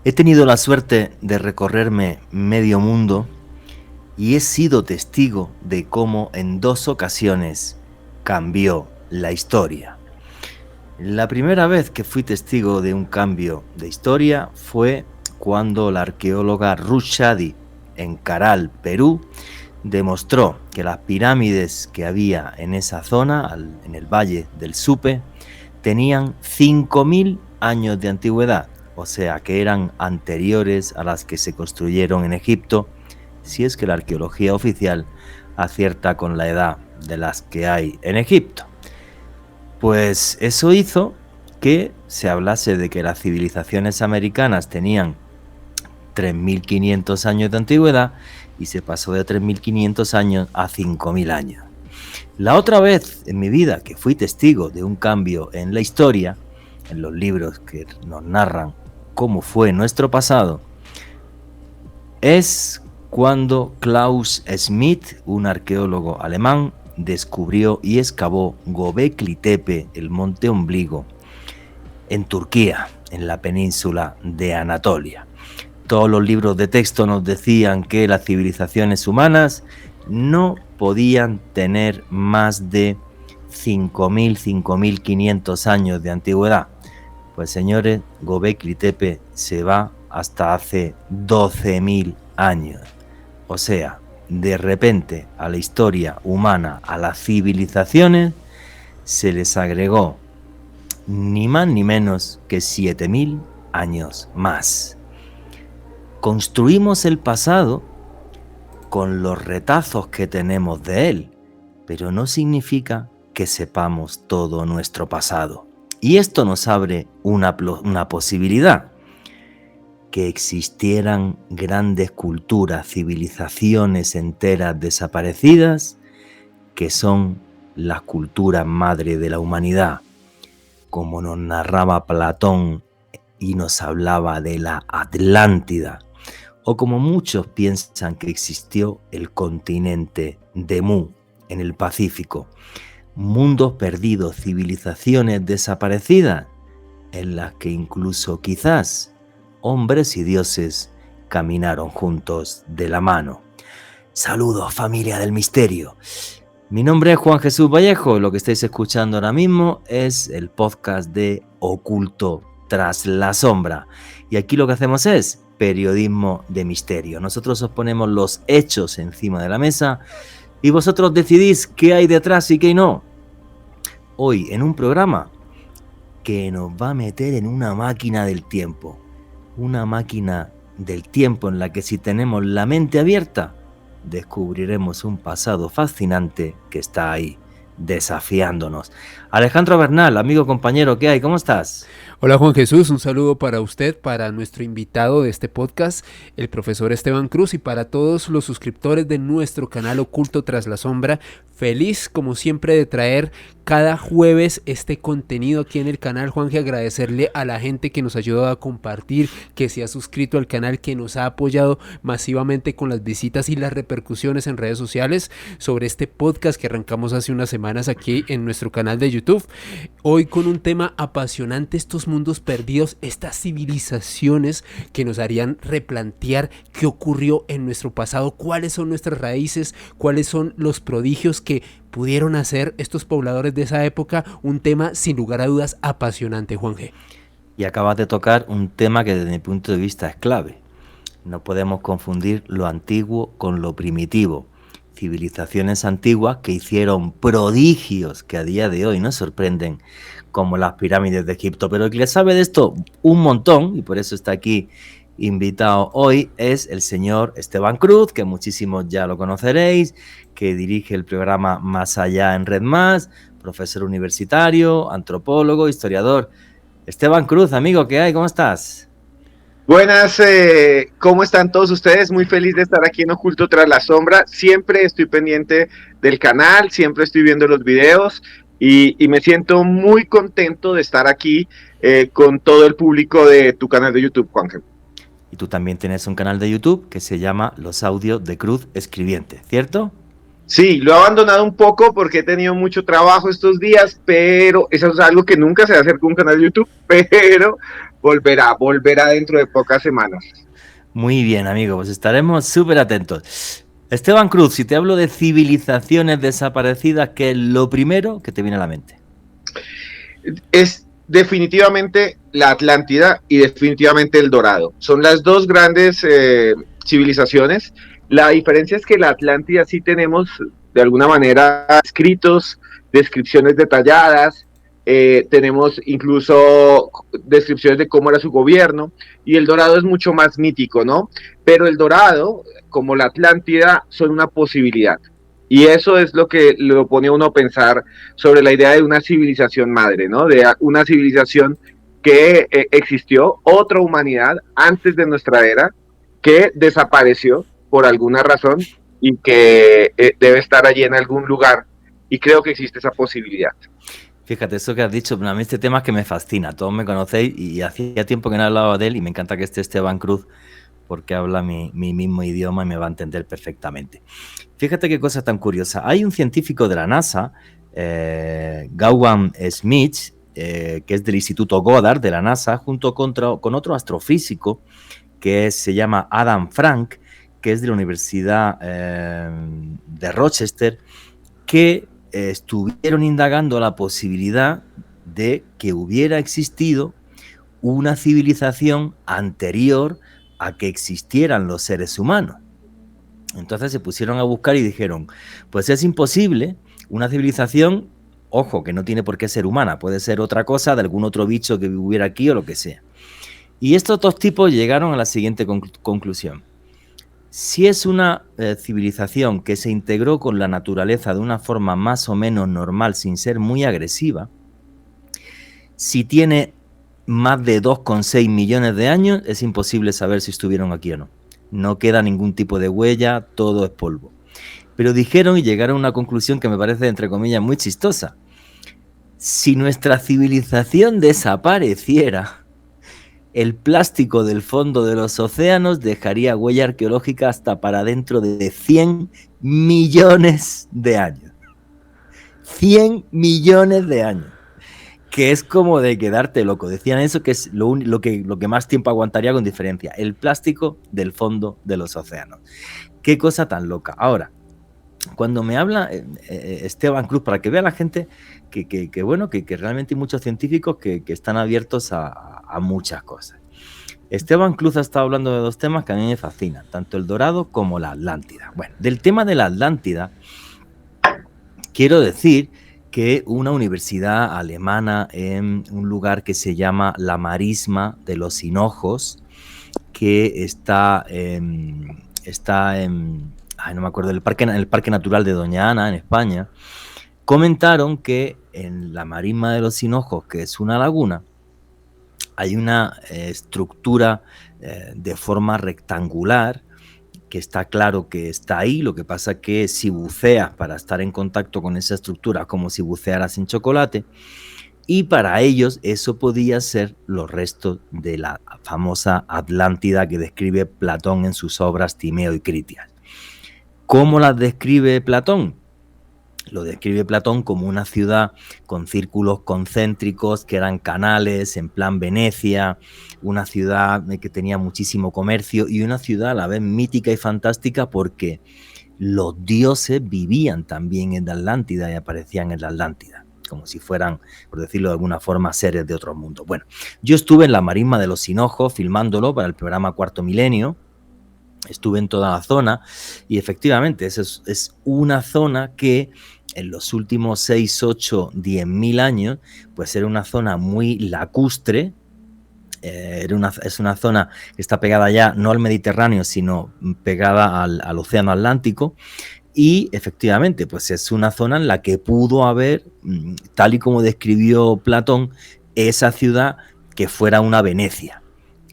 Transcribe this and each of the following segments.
He tenido la suerte de recorrerme medio mundo y he sido testigo de cómo en 2 ocasiones cambió la historia. La primera vez que fui testigo de un cambio de historia fue cuando la arqueóloga Ruth Shadi, en Caral, Perú, demostró que las pirámides que había en esa zona, en el valle del Supe, tenían 5.000 años de antigüedad, o sea que eran anteriores a las que se construyeron en Egipto, si es que la arqueología oficial acierta con la edad de las que hay en Egipto. Pues eso hizo que se hablase de que las civilizaciones americanas tenían 3.500 años de antigüedad y se pasó de 3.500 años a 5.000 años. La otra vez en mi vida que fui testigo de un cambio en la historia, en los libros que nos narran cómo fue nuestro pasado, es cuando Klaus Schmidt, un arqueólogo alemán, descubrió y excavó Göbekli Tepe, el monte ombligo, en Turquía, en la península de Anatolia. Todos los libros de texto nos decían que las civilizaciones humanas no podían tener más de 5.000, 5.500 años de antigüedad. Pues señores, Göbekli Tepe se va hasta hace 12.000 años. O sea, de repente a la historia humana, a las civilizaciones, se les agregó ni más ni menos que 7.000 años más. Construimos el pasado con los retazos que tenemos de él, pero no significa que sepamos todo nuestro pasado. Y esto nos abre una posibilidad: que existieran grandes culturas, civilizaciones enteras desaparecidas, que son las culturas madre de la humanidad, como nos narraba Platón y nos hablaba de la Atlántida, o como muchos piensan que existió el continente de Mu en el Pacífico. Mundos perdidos, civilizaciones desaparecidas, en las que incluso quizás hombres y dioses caminaron juntos de la mano. Saludos, familia del misterio. Mi nombre es Juan Jesús Vallejo. Lo que estáis escuchando ahora mismo es el podcast de Oculto tras la sombra. Y aquí lo que hacemos es periodismo de misterio. Nosotros os ponemos los hechos encima de la mesa y vosotros decidís qué hay detrás y qué no. Hoy en un programa que nos va a meter en una máquina del tiempo. Una máquina del tiempo en la que, si tenemos la mente abierta, descubriremos un pasado fascinante que está ahí, desafiándonos. Alejandro Bernal, amigo, compañero, ¿qué hay? ¿Cómo estás? Hola Juan Jesús, un saludo para usted, para nuestro invitado de este podcast, el profesor Esteban Cruz, y para todos los suscriptores de nuestro canal Oculto tras la sombra. Feliz como siempre de traer cada jueves este contenido aquí en el canal, Juanje. Agradecerle a la gente que nos ha ayudado a compartir, que se ha suscrito al canal, que nos ha apoyado masivamente con las visitas y las repercusiones en redes sociales sobre este podcast que arrancamos hace unas semanas aquí en nuestro canal de YouTube. Hoy con un tema apasionante: estos mundos perdidos, estas civilizaciones que nos harían replantear qué ocurrió en nuestro pasado, cuáles son nuestras raíces, cuáles son los prodigios que pudieron hacer estos pobladores de esa época. Un tema sin lugar a dudas apasionante, Juanje. Y acabas de tocar un tema que desde mi punto de vista es clave. No podemos confundir lo antiguo con lo primitivo. Civilizaciones antiguas que hicieron prodigios que a día de hoy nos sorprenden, como las pirámides de Egipto. Pero el que sabe de esto un montón, y por eso está aquí invitado hoy, es el señor Esteban Cruz, que muchísimos ya lo conoceréis, que dirige el programa Más Allá en Red Más, profesor universitario, antropólogo, historiador. Esteban Cruz, amigo, ¿qué hay? ¿Cómo estás? Buenas, ¿cómo están todos ustedes? Muy feliz de estar aquí en Oculto tras la sombra. Siempre estoy pendiente del canal, siempre estoy viendo los videos y me siento muy contento de estar aquí con todo el público de tu canal de YouTube, Juanje. Y tú también tienes un canal de YouTube que se llama Los Audios de Cruz Escribiente, ¿cierto? Sí, lo he abandonado un poco porque he tenido mucho trabajo estos días, pero eso es algo que nunca se va a hacer con un canal de YouTube, pero volverá dentro de pocas semanas. Muy bien, amigo, pues estaremos súper atentos. Esteban Cruz, si te hablo de civilizaciones desaparecidas, ¿qué es lo primero que te viene a la mente? Es definitivamente la Atlántida y definitivamente el Dorado. Son las dos grandes civilizaciones. La diferencia es que la Atlántida sí tenemos de alguna manera escritos, descripciones detalladas, tenemos incluso descripciones de cómo era su gobierno, y el Dorado es mucho más mítico, ¿no? Pero el Dorado, como la Atlántida, son una posibilidad. Y eso es lo que lo pone a uno a pensar sobre la idea de una civilización madre, ¿no? De una civilización que existió, otra humanidad antes de nuestra era, que desapareció por alguna razón y que debe estar allí en algún lugar. Y creo que existe esa posibilidad. Fíjate, eso que has dicho, a mí este tema es que me fascina. Todos me conocéis y hacía tiempo que no hablaba de él y me encanta que esté Esteban Cruz porque habla mi mismo idioma y me va a entender perfectamente. Fíjate qué cosa tan curiosa. Hay un científico de la NASA, Gawan Smith, que es del Instituto Goddard de la NASA, junto con otro astrofísico que se llama Adam Frank, que es de la Universidad de Rochester, que estuvieron indagando la posibilidad de que hubiera existido una civilización anterior a que existieran los seres humanos. Entonces se pusieron a buscar y dijeron, pues es imposible una civilización, ojo, que no tiene por qué ser humana, puede ser otra cosa, de algún otro bicho que viviera aquí o lo que sea. Y estos dos tipos llegaron a la siguiente conclusión. Si es una civilización que se integró con la naturaleza de una forma más o menos normal, sin ser muy agresiva, si tiene más de 2,6 millones de años, es imposible saber si estuvieron aquí o no. No queda ningún tipo de huella, todo es polvo. Pero dijeron y llegaron a una conclusión que me parece, entre comillas, muy chistosa. Si nuestra civilización desapareciera, el plástico del fondo de los océanos dejaría huella arqueológica hasta para dentro de 100 millones de años. 100 millones de años. Que es como de quedarte loco. Decían eso, que es lo que más tiempo aguantaría con diferencia. El plástico del fondo de los océanos. Qué cosa tan loca. Ahora, cuando me habla Esteban Cruz, para que vea la gente que realmente hay muchos científicos que están abiertos a muchas cosas. Esteban Cruz ha estado hablando de dos temas que a mí me fascinan, tanto el Dorado como la Atlántida. Bueno, del tema de la Atlántida, quiero decir que una universidad alemana en un lugar que se llama la Marisma de los Hinojos, que está en no me acuerdo, el Parque Natural de Doña Ana, en España, comentaron que en la Marisma de los Hinojos, que es una laguna, hay una estructura de forma rectangular, que está claro que está ahí. Lo que pasa es que si buceas para estar en contacto con esa estructura es como si bucearas en chocolate, y para ellos eso podía ser los restos de la famosa Atlántida que describe Platón en sus obras Timeo y Critias. ¿Cómo las describe Platón? Lo describe Platón como una ciudad con círculos concéntricos que eran canales, en plan Venecia, una ciudad que tenía muchísimo comercio y una ciudad a la vez mítica y fantástica porque los dioses vivían también en la Atlántida y aparecían en la Atlántida, como si fueran, por decirlo de alguna forma, seres de otro mundo. Bueno, yo estuve en la Marisma de los Hinojos filmándolo para el programa Cuarto Milenio. Estuve en toda la zona y efectivamente es una zona que en los últimos 6, 8, 10.000 años pues era una zona muy lacustre. Es una zona que está pegada ya no al Mediterráneo, sino pegada al Océano Atlántico. Y efectivamente, pues es una zona en la que pudo haber, tal y como describió Platón, esa ciudad que fuera una Venecia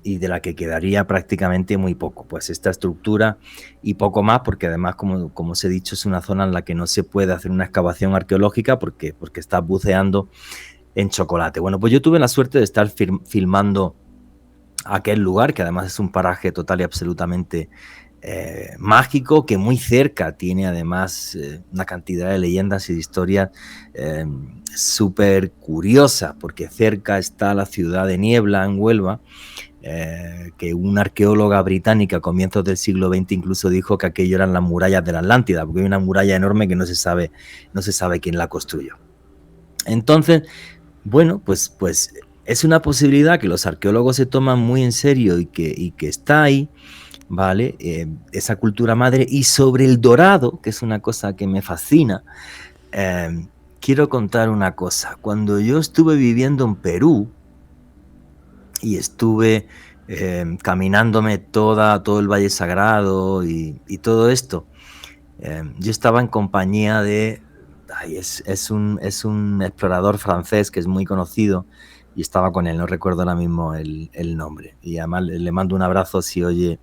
y de la que quedaría prácticamente muy poco. Pues esta estructura y poco más, porque además, como os he dicho, es una zona en la que no se puede hacer una excavación arqueológica porque estás buceando en chocolate. Bueno, pues yo tuve la suerte de estar filmando aquel lugar, que además es un paraje total y absolutamente mágico que muy cerca tiene además una cantidad de leyendas y de historias súper curiosas, porque cerca está la ciudad de Niebla en Huelva, que una arqueóloga británica a comienzos del siglo XX incluso dijo que aquello eran las murallas de la Atlántida, porque hay una muralla enorme que no se sabe quién la construyó. Entonces, bueno, pues es una posibilidad que los arqueólogos se toman muy en serio y que está ahí, ¿vale? Esa cultura madre. Y sobre el dorado, que es una cosa que me fascina, quiero contar una cosa. Cuando yo estuve viviendo en Perú y estuve caminándome todo el Valle Sagrado y todo esto, yo estaba en compañía de... es un explorador francés que es muy conocido y estaba con él, no recuerdo ahora mismo el nombre, y además le mando un abrazo si oye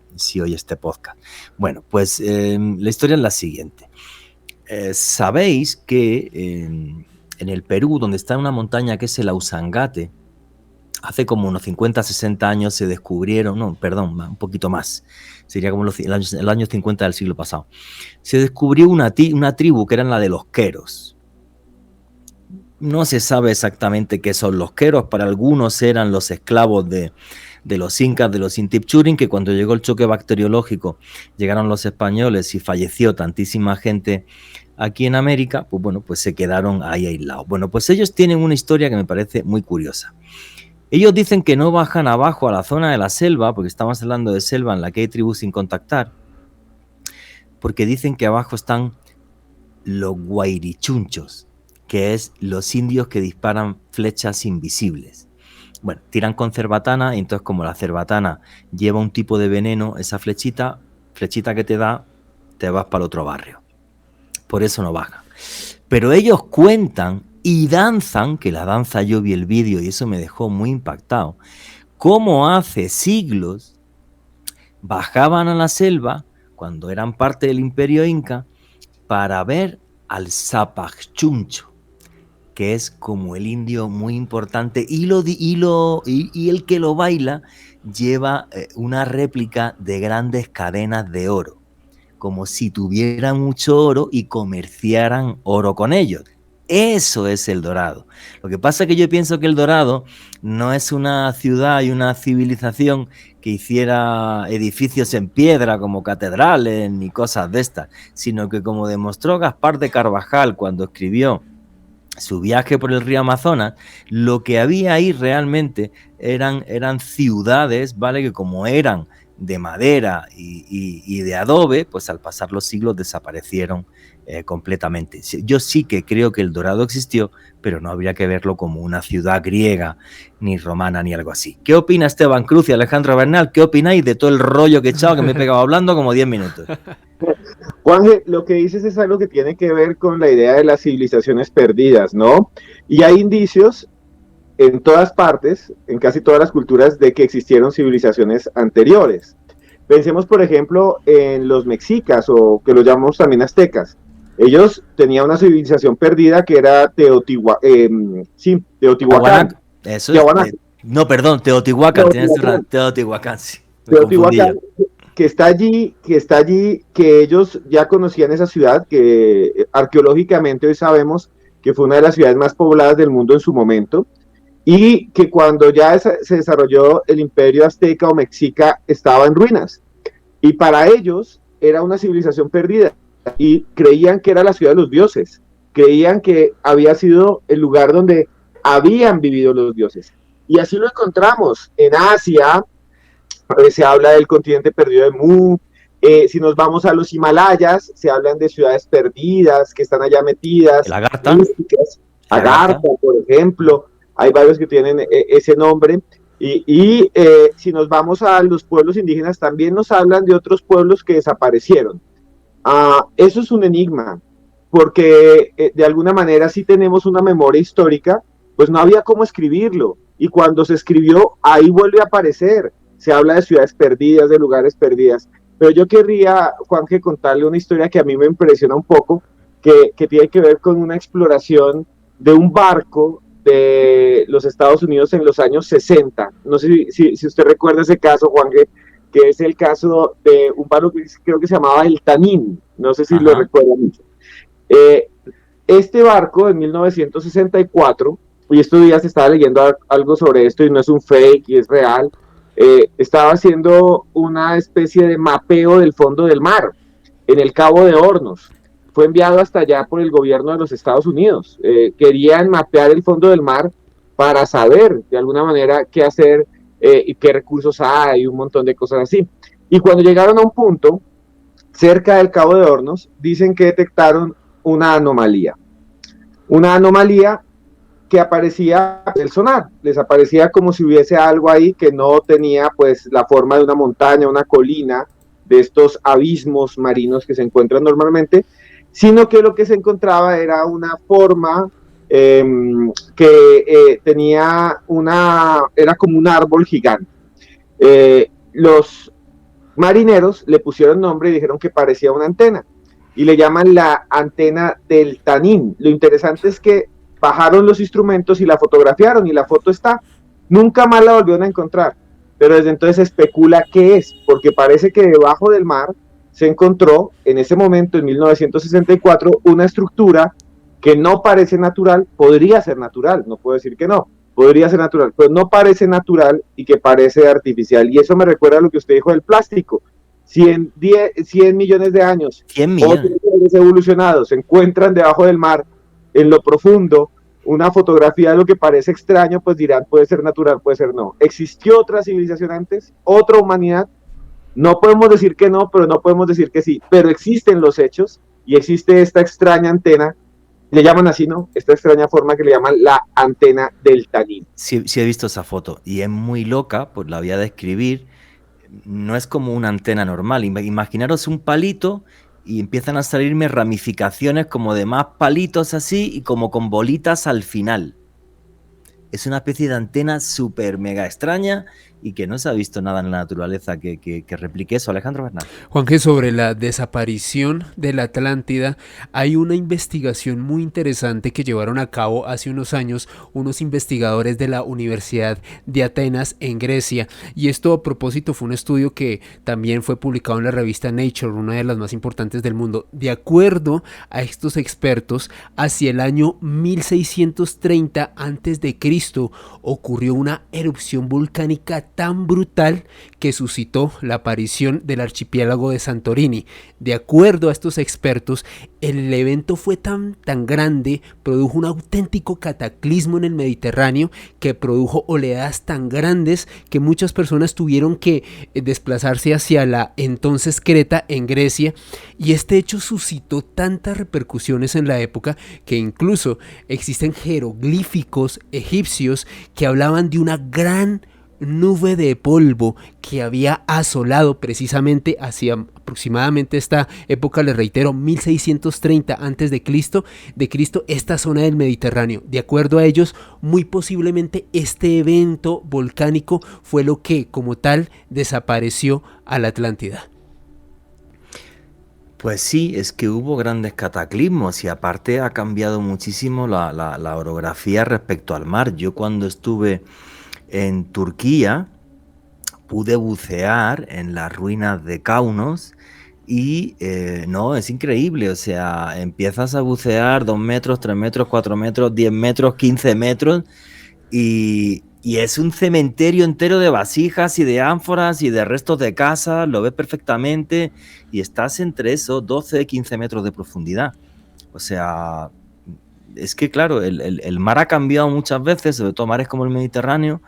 este podcast. Bueno, pues la historia es la siguiente. Sabéis que en el Perú, donde está una montaña que es el Ausangate, hace como unos 50, 60 años se descubrieron, no, perdón, un poquito más, sería como el año 50 del siglo pasado, se descubrió una tribu que eran la de los queros. No se sabe exactamente qué son los queros, para algunos eran los esclavos de los incas, de los Intipchurin, que cuando llegó el choque bacteriológico llegaron los españoles y falleció tantísima gente aquí en América, pues bueno, pues se quedaron ahí aislados. Bueno, pues ellos tienen una historia que me parece muy curiosa. Ellos dicen que no bajan abajo a la zona de la selva, porque estamos hablando de selva en la que hay tribus sin contactar, porque dicen que abajo están los guairichunchos, que es los indios que disparan flechas invisibles. Bueno, tiran con cerbatana, y entonces como la cerbatana lleva un tipo de veneno, esa flechita que te da, te vas para el otro barrio. Por eso no bajan. Pero ellos cuentan y danzan, que la danza yo vi el vídeo y eso me dejó muy impactado, cómo hace siglos bajaban a la selva, cuando eran parte del Imperio Inca, para ver al Zapachuncho, que es como el indio muy importante, y el que lo baila lleva una réplica de grandes cadenas de oro, como si tuvieran mucho oro y comerciaran oro con ellos. Eso es el Dorado. Lo que pasa es que yo pienso que el Dorado no es una ciudad y una civilización que hiciera edificios en piedra como catedrales ni cosas de estas, sino que, como demostró Gaspar de Carvajal cuando escribió su viaje por el río Amazonas, lo que había ahí realmente eran ciudades, ¿vale? Que como eran de madera y de adobe, pues al pasar los siglos desaparecieron completamente. Yo sí que creo que el Dorado existió, pero no habría que verlo como una ciudad griega, ni romana, ni algo así. ¿Qué opina Esteban Cruz y Alejandro Bernal? ¿Qué opináis de todo el rollo que he echado, que me he pegado hablando como 10 minutos? Juanje, lo que dices es algo que tiene que ver con la idea de las civilizaciones perdidas, ¿no? Y hay indicios en todas partes, en casi todas las culturas, de que existieron civilizaciones anteriores. Pensemos, por ejemplo, en los mexicas, o que los llamamos también aztecas. Ellos tenían una civilización perdida que era Teotihuacán. Eso es, no, perdón, Teotihuacán, Teotihuacán, sí. Teotihuacán, que está allí, que ellos ya conocían esa ciudad, que arqueológicamente hoy sabemos que fue una de las ciudades más pobladas del mundo en su momento, y que cuando ya se desarrolló el imperio azteca o mexica estaba en ruinas, y para ellos era una civilización perdida, y creían que era la ciudad de los dioses, creían que había sido el lugar donde habían vivido los dioses, y así lo encontramos en Asia. Se habla del continente perdido de Mu. Si nos vamos a los Himalayas, se hablan de ciudades perdidas que están allá metidas. Agartha, por ejemplo, hay varios que tienen ese nombre. Y si nos vamos a los pueblos indígenas, también nos hablan de otros pueblos que desaparecieron. Eso es un enigma, porque de alguna manera sí tenemos una memoria histórica, pues no había cómo escribirlo. Y cuando se escribió, ahí vuelve a aparecer. Se habla de ciudades perdidas, de lugares perdidas. Pero yo querría, Juanje, contarle una historia que a mí me impresiona un poco, que tiene que ver con una exploración de un barco de los Estados Unidos en los años 60. No sé si usted recuerda ese caso, Juanje, que es el caso de un paro que creo que se llamaba el Tanin, no sé si lo recuerdan mucho. Este barco en 1964, y estos días estaba leyendo algo sobre esto y no es un fake y es real, estaba haciendo una especie de mapeo del fondo del mar en el Cabo de Hornos. Fue enviado hasta allá por el gobierno de los Estados Unidos. Querían mapear el fondo del mar para saber de alguna manera qué hacer y qué recursos hay, un montón de cosas así. Y cuando llegaron a un punto cerca del Cabo de Hornos, dicen que detectaron una anomalía. Una anomalía que aparecía el sonar, les aparecía como si hubiese algo ahí que no tenía pues la forma de una montaña, una colina, de estos abismos marinos que se encuentran normalmente, sino que lo que se encontraba era una forma que tenía era como un árbol gigante. Los marineros le pusieron nombre y dijeron que parecía una antena y le llaman la antena del Tanin. Lo interesante es que bajaron los instrumentos y la fotografiaron y la foto está. Nunca más la volvieron a encontrar, pero desde entonces se especula qué es, porque parece que debajo del mar se encontró en ese momento, en 1964, una estructura que no parece natural, podría ser natural, no puedo decir que no, podría ser natural, pero no parece natural y que parece artificial. Y eso me recuerda a lo que usted dijo del plástico. Si en 100 millones de años 100 millones. otros evolucionados se encuentran debajo del mar, en lo profundo, una fotografía de lo que parece extraño, pues dirán, puede ser natural, puede ser no. ¿Existió otra civilización antes? ¿Otra humanidad? No podemos decir que no, pero no podemos decir que sí. Pero existen los hechos y existe esta extraña antena, le llaman así, ¿no? Esta extraña forma que le llaman la antena del Tanin. Sí, sí he visto esa foto y es muy loca, pues la voy a describir. No es como una antena normal. Imaginaros un palito y empiezan a salirme ramificaciones como de más palitos así y como con bolitas al final. Es una especie de antena súper mega extraña y que no se ha visto nada en la naturaleza que replique eso. Alejandro Bernal. Juanje, sobre la desaparición de la Atlántida, hay una investigación muy interesante que llevaron a cabo hace unos años unos investigadores de la Universidad de Atenas en Grecia. Y esto a propósito fue un estudio que también fue publicado en la revista Nature, una de las más importantes del mundo. De acuerdo a estos expertos, hacia el año 1630 a.C. ocurrió una erupción volcánica tan brutal que suscitó la aparición del archipiélago de Santorini. De acuerdo a estos expertos, el evento fue tan grande, produjo un auténtico cataclismo en el Mediterráneo que produjo oleadas tan grandes que muchas personas tuvieron que desplazarse hacia la entonces Creta en Grecia, y este hecho suscitó tantas repercusiones en la época que incluso existen jeroglíficos egipcios que hablaban de una gran nube de polvo que había asolado precisamente hacia aproximadamente esta época, les reitero, 1630 a.C., esta zona del Mediterráneo. De acuerdo a ellos, muy posiblemente este evento volcánico fue lo que, como tal, desapareció a la Atlántida. Pues sí, es que hubo grandes cataclismos y aparte ha cambiado muchísimo la orografía respecto al mar. Yo cuando estuve en Turquía pude bucear en las ruinas de Kaunos y no, es increíble, o sea, empiezas a bucear 2 metros, 3 metros, 4 metros, 10 metros, 15 metros y es un cementerio entero de vasijas y de ánforas y de restos de casas, lo ves perfectamente y estás entre esos 12, 15 metros de profundidad. O sea, es que claro, el mar ha cambiado muchas veces, sobre todo mares como el Mediterráneo,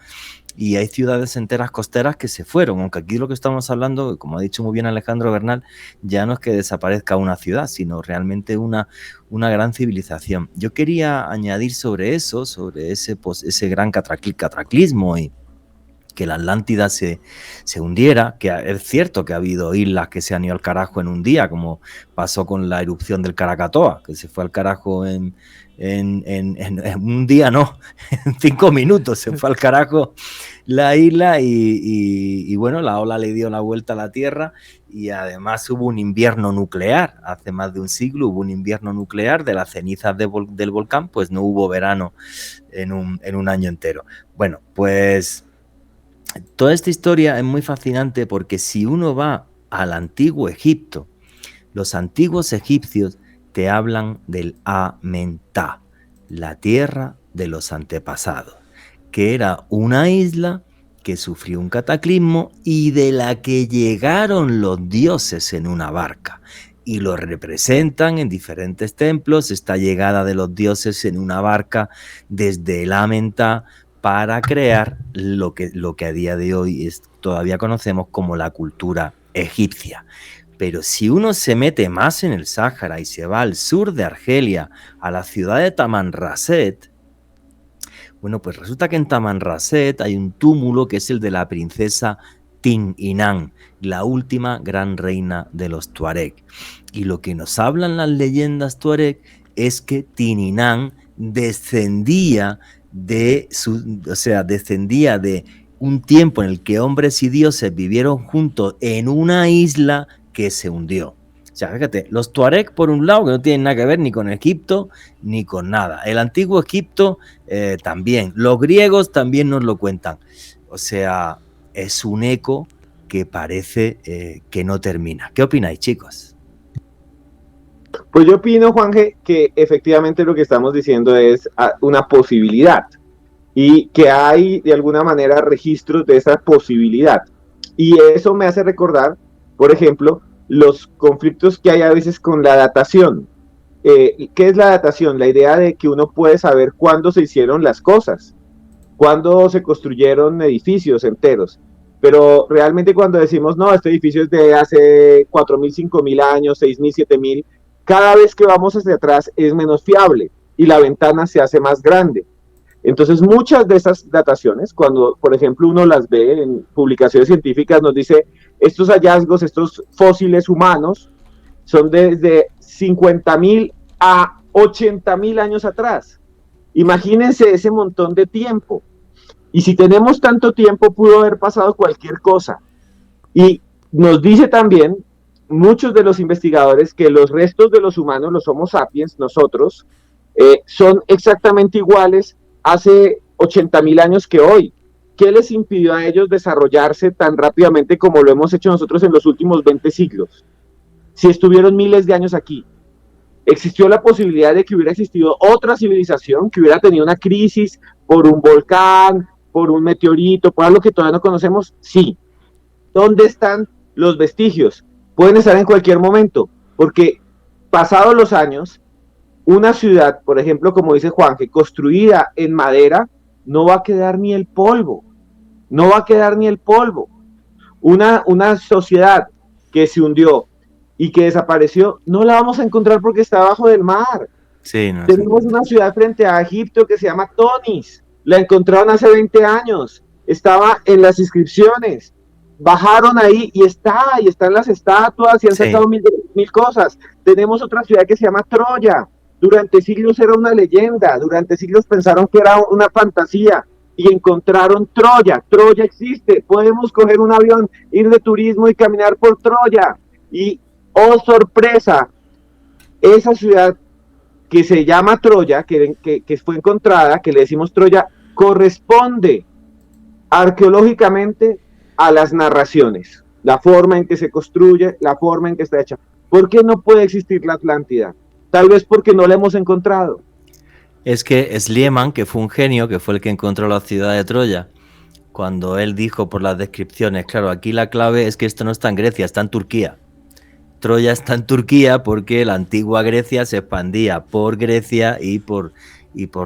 y hay ciudades enteras costeras que se fueron, aunque aquí lo que estamos hablando, como ha dicho muy bien Alejandro Bernal, ya no es que desaparezca una ciudad, sino realmente una gran civilización. Yo quería añadir sobre eso, sobre ese gran cataclismo y que la Atlántida se hundiera, que es cierto que ha habido islas que se han ido al carajo en un día, como pasó con la erupción del Krakatoa, que se fue al carajo en un día, no, en 5 minutos se fue al carajo la isla y bueno, la ola le dio la vuelta a la Tierra y además hubo un invierno nuclear, hace más de un siglo hubo un invierno nuclear de las cenizas del volcán, pues no hubo verano en un año entero. Bueno, pues toda esta historia es muy fascinante porque si uno va al antiguo Egipto, los antiguos egipcios te hablan del Amentá, la tierra de los antepasados, que era una isla que sufrió un cataclismo y de la que llegaron los dioses en una barca. Y lo representan en diferentes templos, esta llegada de los dioses en una barca desde el Amentá para crear lo que a día de hoy todavía conocemos como la cultura egipcia. Pero si uno se mete más en el Sáhara y se va al sur de Argelia, a la ciudad de Tamanrasset, bueno, pues resulta que en Tamanrasset hay un túmulo que es el de la princesa Tin Inan, la última gran reina de los Tuareg. Y lo que nos hablan las leyendas Tuareg es que Tin Inan descendía de un tiempo en el que hombres y dioses vivieron juntos en una isla que se hundió. O sea, fíjate, los Tuareg por un lado, que no tienen nada que ver ni con Egipto ni con nada. El antiguo Egipto también. Los griegos también nos lo cuentan. O sea, es un eco que parece que no termina. ¿Qué opináis, chicos? Pues yo opino, Juanje, que efectivamente lo que estamos diciendo es una posibilidad y que hay de alguna manera registros de esa posibilidad. Y eso me hace recordar, por ejemplo, los conflictos que hay a veces con la datación. ¿Qué es la datación? La idea de que uno puede saber cuándo se hicieron las cosas, cuándo se construyeron edificios enteros. Pero realmente cuando decimos, no, este edificio es de hace 4.000, 5.000 años, 6.000, 7.000, cada vez que vamos hacia atrás es menos fiable y la ventana se hace más grande. Entonces, muchas de esas dataciones, cuando, por ejemplo, uno las ve en publicaciones científicas, nos dice, estos hallazgos, estos fósiles humanos, son desde 50.000 a 80.000 años atrás. Imagínense ese montón de tiempo. Y si tenemos tanto tiempo, pudo haber pasado cualquier cosa. Y nos dice también, muchos de los investigadores, que los restos de los humanos, los Homo sapiens, nosotros, son exactamente iguales hace 80.000 años que hoy. ¿Qué les impidió a ellos desarrollarse tan rápidamente como lo hemos hecho nosotros en los últimos 20 siglos? Si estuvieron miles de años aquí, existió la posibilidad de que hubiera existido otra civilización, que hubiera tenido una crisis por un volcán, por un meteorito, por algo que todavía no conocemos. Sí. ¿Dónde están los vestigios? Pueden estar en cualquier momento, porque pasados los años, una ciudad, por ejemplo, como dice Juanje, construida en madera, no va a quedar ni el polvo. No va a quedar ni el polvo. Una sociedad que se hundió y que desapareció, no la vamos a encontrar porque está abajo del mar. Sí, no, tenemos una ciudad frente a Egipto que se llama Tonis. La encontraron hace 20 años. Estaba en las inscripciones. Bajaron ahí y están las estatuas y han sacado mil cosas. Tenemos otra ciudad que se llama Troya. Durante siglos era una leyenda, durante siglos pensaron que era una fantasía y encontraron Troya. Troya existe, podemos coger un avión, ir de turismo y caminar por Troya. Y, oh sorpresa, esa ciudad que se llama Troya, que fue encontrada, que le decimos Troya, corresponde arqueológicamente a las narraciones, la forma en que se construye, la forma en que está hecha. ¿Por qué no puede existir la Atlántida? Tal vez porque no la hemos encontrado. Es que Schliemann, que fue un genio, que fue el que encontró la ciudad de Troya, cuando él dijo por las descripciones, claro, aquí la clave es que esto no está en Grecia, está en Turquía. Troya está en Turquía porque la antigua Grecia se expandía por Grecia y por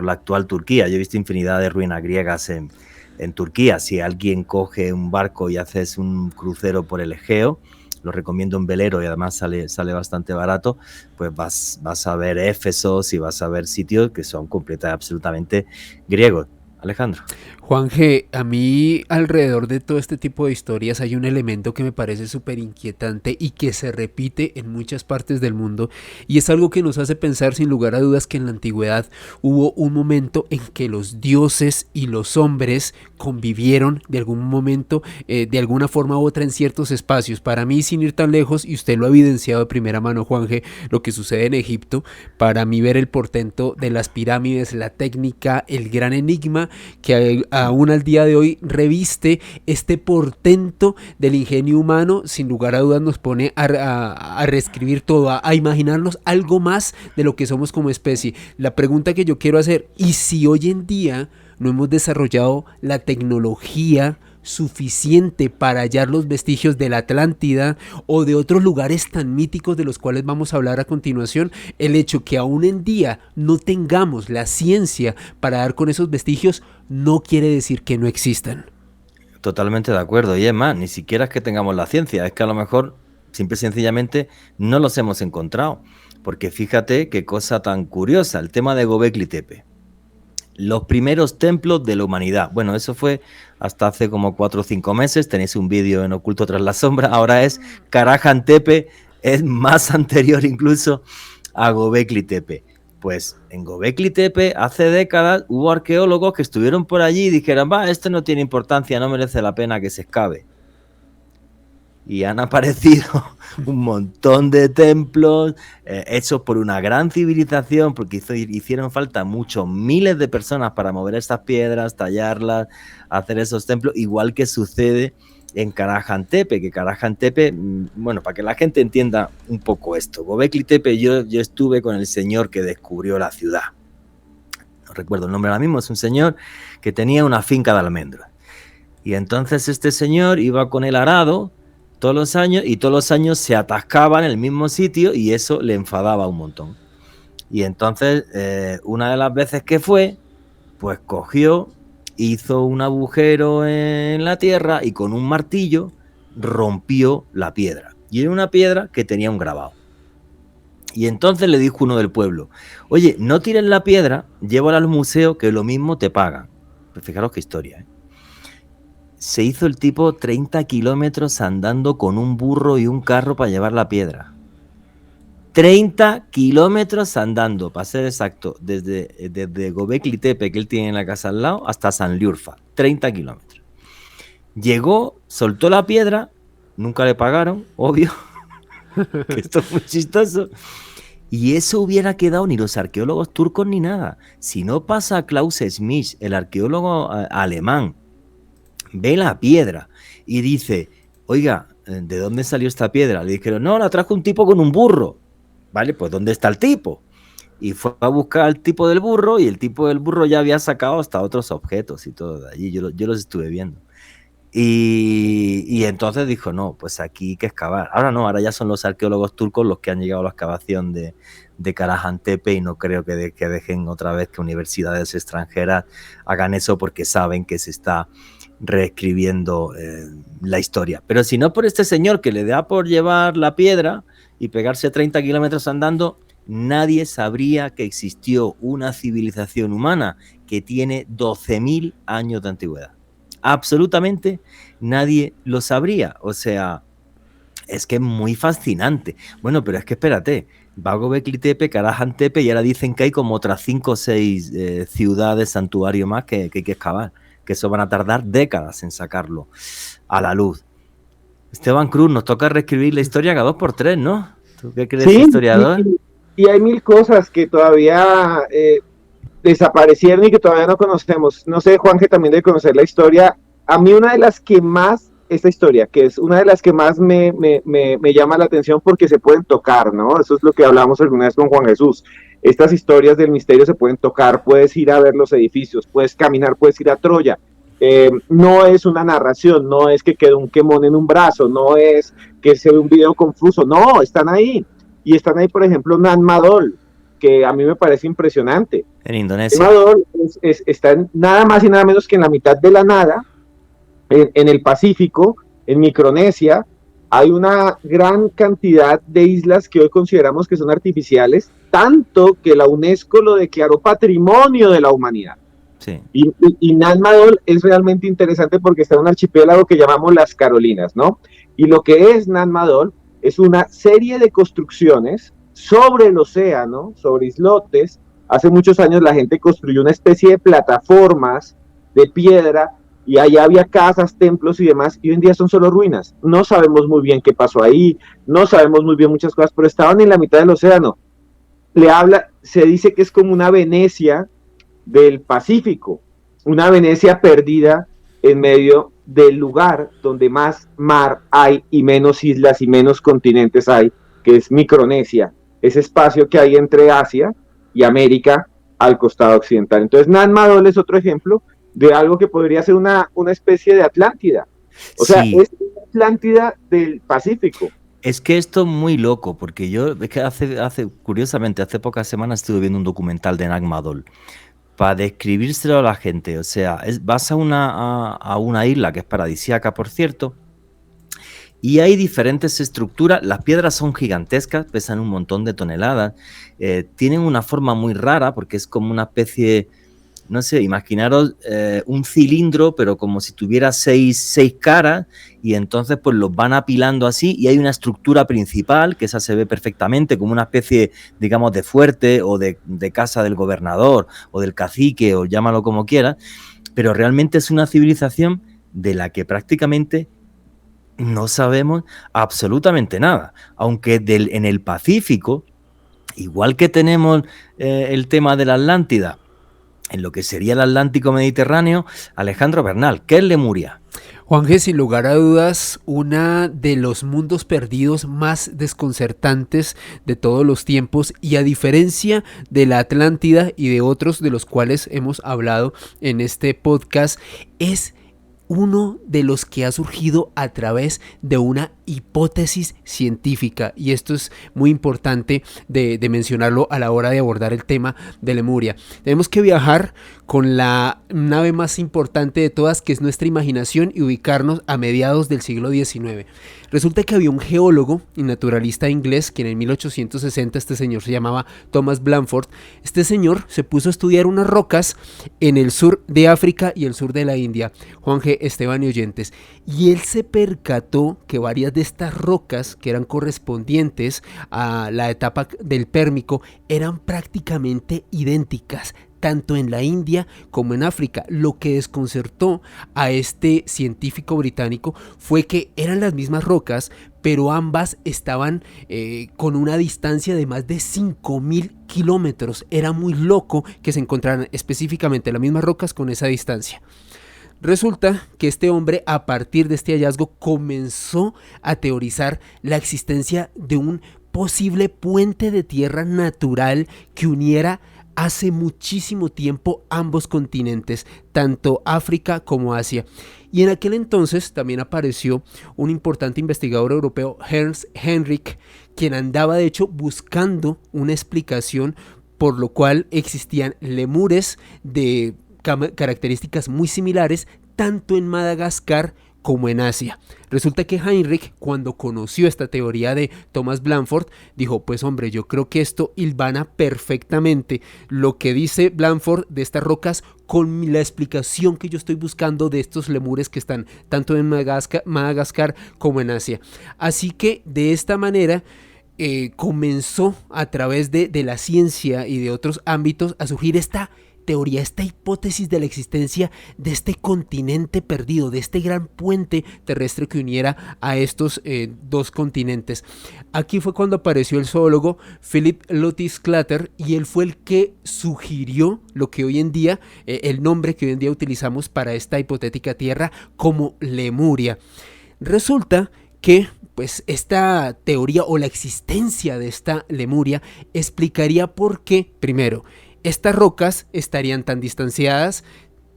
la actual Turquía. Yo he visto infinidad de ruinas griegas en Turquía. Si alguien coge un barco y haces un crucero por el Egeo, lo recomiendo en velero y además sale bastante barato, pues vas a ver Éfesos y vas a ver sitios que son completamente, absolutamente griegos. Alejandro. Juanje, a mí alrededor de todo este tipo de historias hay un elemento que me parece súper inquietante y que se repite en muchas partes del mundo, y es algo que nos hace pensar sin lugar a dudas que en la antigüedad hubo un momento en que los dioses y los hombres convivieron de algún momento, de alguna forma u otra en ciertos espacios. Para mí, sin ir tan lejos, y usted lo ha evidenciado de primera mano, Juanje, lo que sucede en Egipto, para mí ver el portento de las pirámides, la técnica, el gran enigma tecnología que aún al día de hoy reviste este portento del ingenio humano, sin lugar a dudas nos pone a reescribir todo, a imaginarnos algo más de lo que somos como especie. La pregunta que yo quiero hacer, ¿y si hoy en día no hemos desarrollado la tecnología suficiente para hallar los vestigios de la Atlántida o de otros lugares tan míticos de los cuales vamos a hablar a continuación? El hecho que aún en día no tengamos la ciencia para dar con esos vestigios no quiere decir que no existan. Totalmente de acuerdo, y es más, ni siquiera es que tengamos la ciencia, es que a lo mejor simple y sencillamente no los hemos encontrado, porque fíjate qué cosa tan curiosa, el tema de Göbekli Tepe. Los primeros templos de la humanidad. Bueno, eso fue hasta hace como 4 o 5 meses. Tenéis un vídeo en Oculto tras la sombra. Ahora es Karahan Tepe. Es más anterior incluso a Göbekli Tepe. Pues en Göbekli Tepe hace décadas hubo arqueólogos que estuvieron por allí y dijeron, esto no tiene importancia, no merece la pena que se excave. Y han aparecido un montón de templos hechos por una gran civilización, porque hicieron falta muchos miles de personas para mover estas piedras, tallarlas, hacer esos templos, igual que sucede en Karahan Tepe, que Karahan Tepe, bueno, para que la gente entienda un poco esto, Göbekli Tepe, yo estuve con el señor que descubrió la ciudad, no recuerdo el nombre ahora mismo, es un señor que tenía una finca de almendros, y entonces este señor iba con el arado todos los años, y todos los años se atascaba en el mismo sitio y eso le enfadaba un montón. Y entonces, una de las veces que fue, pues cogió, hizo un agujero en la tierra y con un martillo rompió la piedra. Y era una piedra que tenía un grabado. Y entonces le dijo uno del pueblo, oye, no tires la piedra, llévala al museo que lo mismo te pagan. Pues fijaros qué historia, ¿eh? Se hizo el tipo 30 kilómetros andando con un burro y un carro para llevar la piedra. 30 kilómetros andando, para ser exacto, desde Göbekli Tepe, que él tiene en la casa al lado, hasta Sanliurfa. 30 kilómetros. Llegó, soltó la piedra, nunca le pagaron, obvio, que esto es muy chistoso. Y eso hubiera quedado ni los arqueólogos turcos ni nada. Si no pasa a Klaus Schmidt, el arqueólogo alemán, ve la piedra y dice, oiga, ¿de dónde salió esta piedra? Le dijeron, no, la trajo un tipo con un burro. Vale, pues ¿dónde está el tipo? Y fue a buscar al tipo del burro y el tipo del burro ya había sacado hasta otros objetos y todo de allí. Yo los estuve viendo. Y entonces dijo, no, pues aquí hay que excavar. Ahora no, ahora ya son los arqueólogos turcos los que han llegado a la excavación de Karahan Tepe y no creo que dejen otra vez que universidades extranjeras hagan eso porque saben que se está reescribiendo la historia. Pero si no por este señor que le da por llevar la piedra y pegarse 30 kilómetros andando, nadie sabría que existió una civilización humana que tiene 12.000 años de antigüedad. Absolutamente nadie lo sabría. O sea, es que es muy fascinante. Bueno, pero es que espérate, va a Göbekli Tepe, Karahan Tepe y ahora dicen que hay como otras 5 o 6 ciudades, santuarios más que hay que excavar, que eso van a tardar décadas en sacarlo a la luz. Esteban Cruz, nos toca reescribir la historia cada 2 por 3, ¿no? ¿Tú qué crees, sí, historiador? Y hay 1000 cosas que todavía desaparecieron y que todavía no conocemos. No sé, Juan, que también debe conocer la historia. A mí una de las que más, esta historia, que es una de las que más me llama la atención porque se pueden tocar, ¿no? Eso es lo que hablamos alguna vez con Juan Jesús. Estas historias del misterio se pueden tocar, puedes ir a ver los edificios, puedes caminar, puedes ir a Troya. No es una narración, no es que quede un quemón en un brazo, no es que se ve un video confuso, no, están ahí. Y están ahí, por ejemplo, Nan Madol, que a mí me parece impresionante. En Indonesia. Nan Madol está nada más y nada menos que en la mitad de la nada, en el Pacífico, en Micronesia. Hay una gran cantidad de islas que hoy consideramos que son artificiales, tanto que la UNESCO lo declaró Patrimonio de la Humanidad. Sí. Y Nan Madol es realmente interesante porque está en un archipiélago que llamamos las Carolinas, ¿no? Y lo que es Nan Madol es una serie de construcciones sobre el océano, sobre islotes. Hace muchos años la gente construyó una especie de plataformas de piedra y allá había casas, templos y demás, y hoy en día son solo ruinas. No sabemos muy bien qué pasó ahí, no sabemos muy bien muchas cosas, pero estaban en la mitad del océano. Se dice que es como una Venecia del Pacífico, una Venecia perdida en medio del lugar donde más mar hay y menos islas y menos continentes hay, que es Micronesia, ese espacio que hay entre Asia y América al costado occidental. Entonces, Nan Madol es otro ejemplo de algo que podría ser una especie de Atlántida. O sea, Sí. es una Atlántida del Pacífico. Es que esto es muy loco, porque yo, es que curiosamente, hace pocas semanas estuve viendo un documental de Nan Madol para describírselo a la gente. O sea, vas a una isla que es paradisíaca, por cierto, y hay diferentes estructuras. Las piedras son gigantescas, pesan un montón de toneladas, tienen una forma muy rara porque es como una especie, no sé, imaginaros un cilindro, pero como si tuviera seis caras, y entonces pues los van apilando así, y hay una estructura principal, que esa se ve perfectamente, como una especie, digamos, de fuerte, o de casa del gobernador, o del cacique, o llámalo como quieras, pero realmente es una civilización de la que prácticamente no sabemos absolutamente nada, aunque en el Pacífico, igual que tenemos el tema de la Atlántida, en lo que sería el Atlántico Mediterráneo, Alejandro Bernal, ¿qué es Lemuria? Juanje, sin lugar a dudas, una de los mundos perdidos más desconcertantes de todos los tiempos, y a diferencia de la Atlántida y de otros de los cuales hemos hablado en este podcast, es uno de los que ha surgido a través de una hipótesis científica, y esto es muy importante de mencionarlo a la hora de abordar el tema de Lemuria. Tenemos que viajar con la nave más importante de todas, que es nuestra imaginación, y ubicarnos a mediados del siglo XIX. Resulta que había un geólogo y naturalista inglés, quien en 1860, este señor se llamaba Thomas Blandford. Este señor se puso a estudiar unas rocas en el sur de África y el sur de la India, Juanje, Esteban y oyentes, y él se percató que varias de estas rocas, que eran correspondientes a la etapa del Pérmico, eran prácticamente idénticas, tanto en la India como en África. Lo que desconcertó a este científico británico fue que eran las mismas rocas, pero ambas estaban con una distancia de más de 5.000 kilómetros. Era muy loco que se encontraran específicamente las mismas rocas con esa distancia. Resulta que este hombre, a partir de este hallazgo, comenzó a teorizar la existencia de un posible puente de tierra natural que uniera hace muchísimo tiempo ambos continentes, tanto África como Asia. Y en aquel entonces también apareció un importante investigador europeo, Ernst Henrik, quien andaba de hecho buscando una explicación por lo cual existían lemures de características muy similares tanto en Madagascar como en Asia. Resulta que Heinrich, cuando conoció esta teoría de Thomas Blandford, dijo, pues hombre, yo creo que esto hilvana perfectamente lo que dice Blandford de estas rocas con la explicación que yo estoy buscando de estos lemures que están tanto en Madagascar como en Asia. Así que de esta manera comenzó a través de la ciencia y de otros ámbitos a surgir esta teoría, esta hipótesis de la existencia de este continente perdido, de este gran puente terrestre que uniera a estos dos continentes. Aquí fue cuando apareció el zoólogo Philip Lotus Clutter, y él fue el que sugirió lo que hoy en día, el nombre que hoy en día utilizamos para esta hipotética tierra como Lemuria. Resulta que pues esta teoría o la existencia de esta Lemuria explicaría por qué, primero, estas rocas estarían tan distanciadas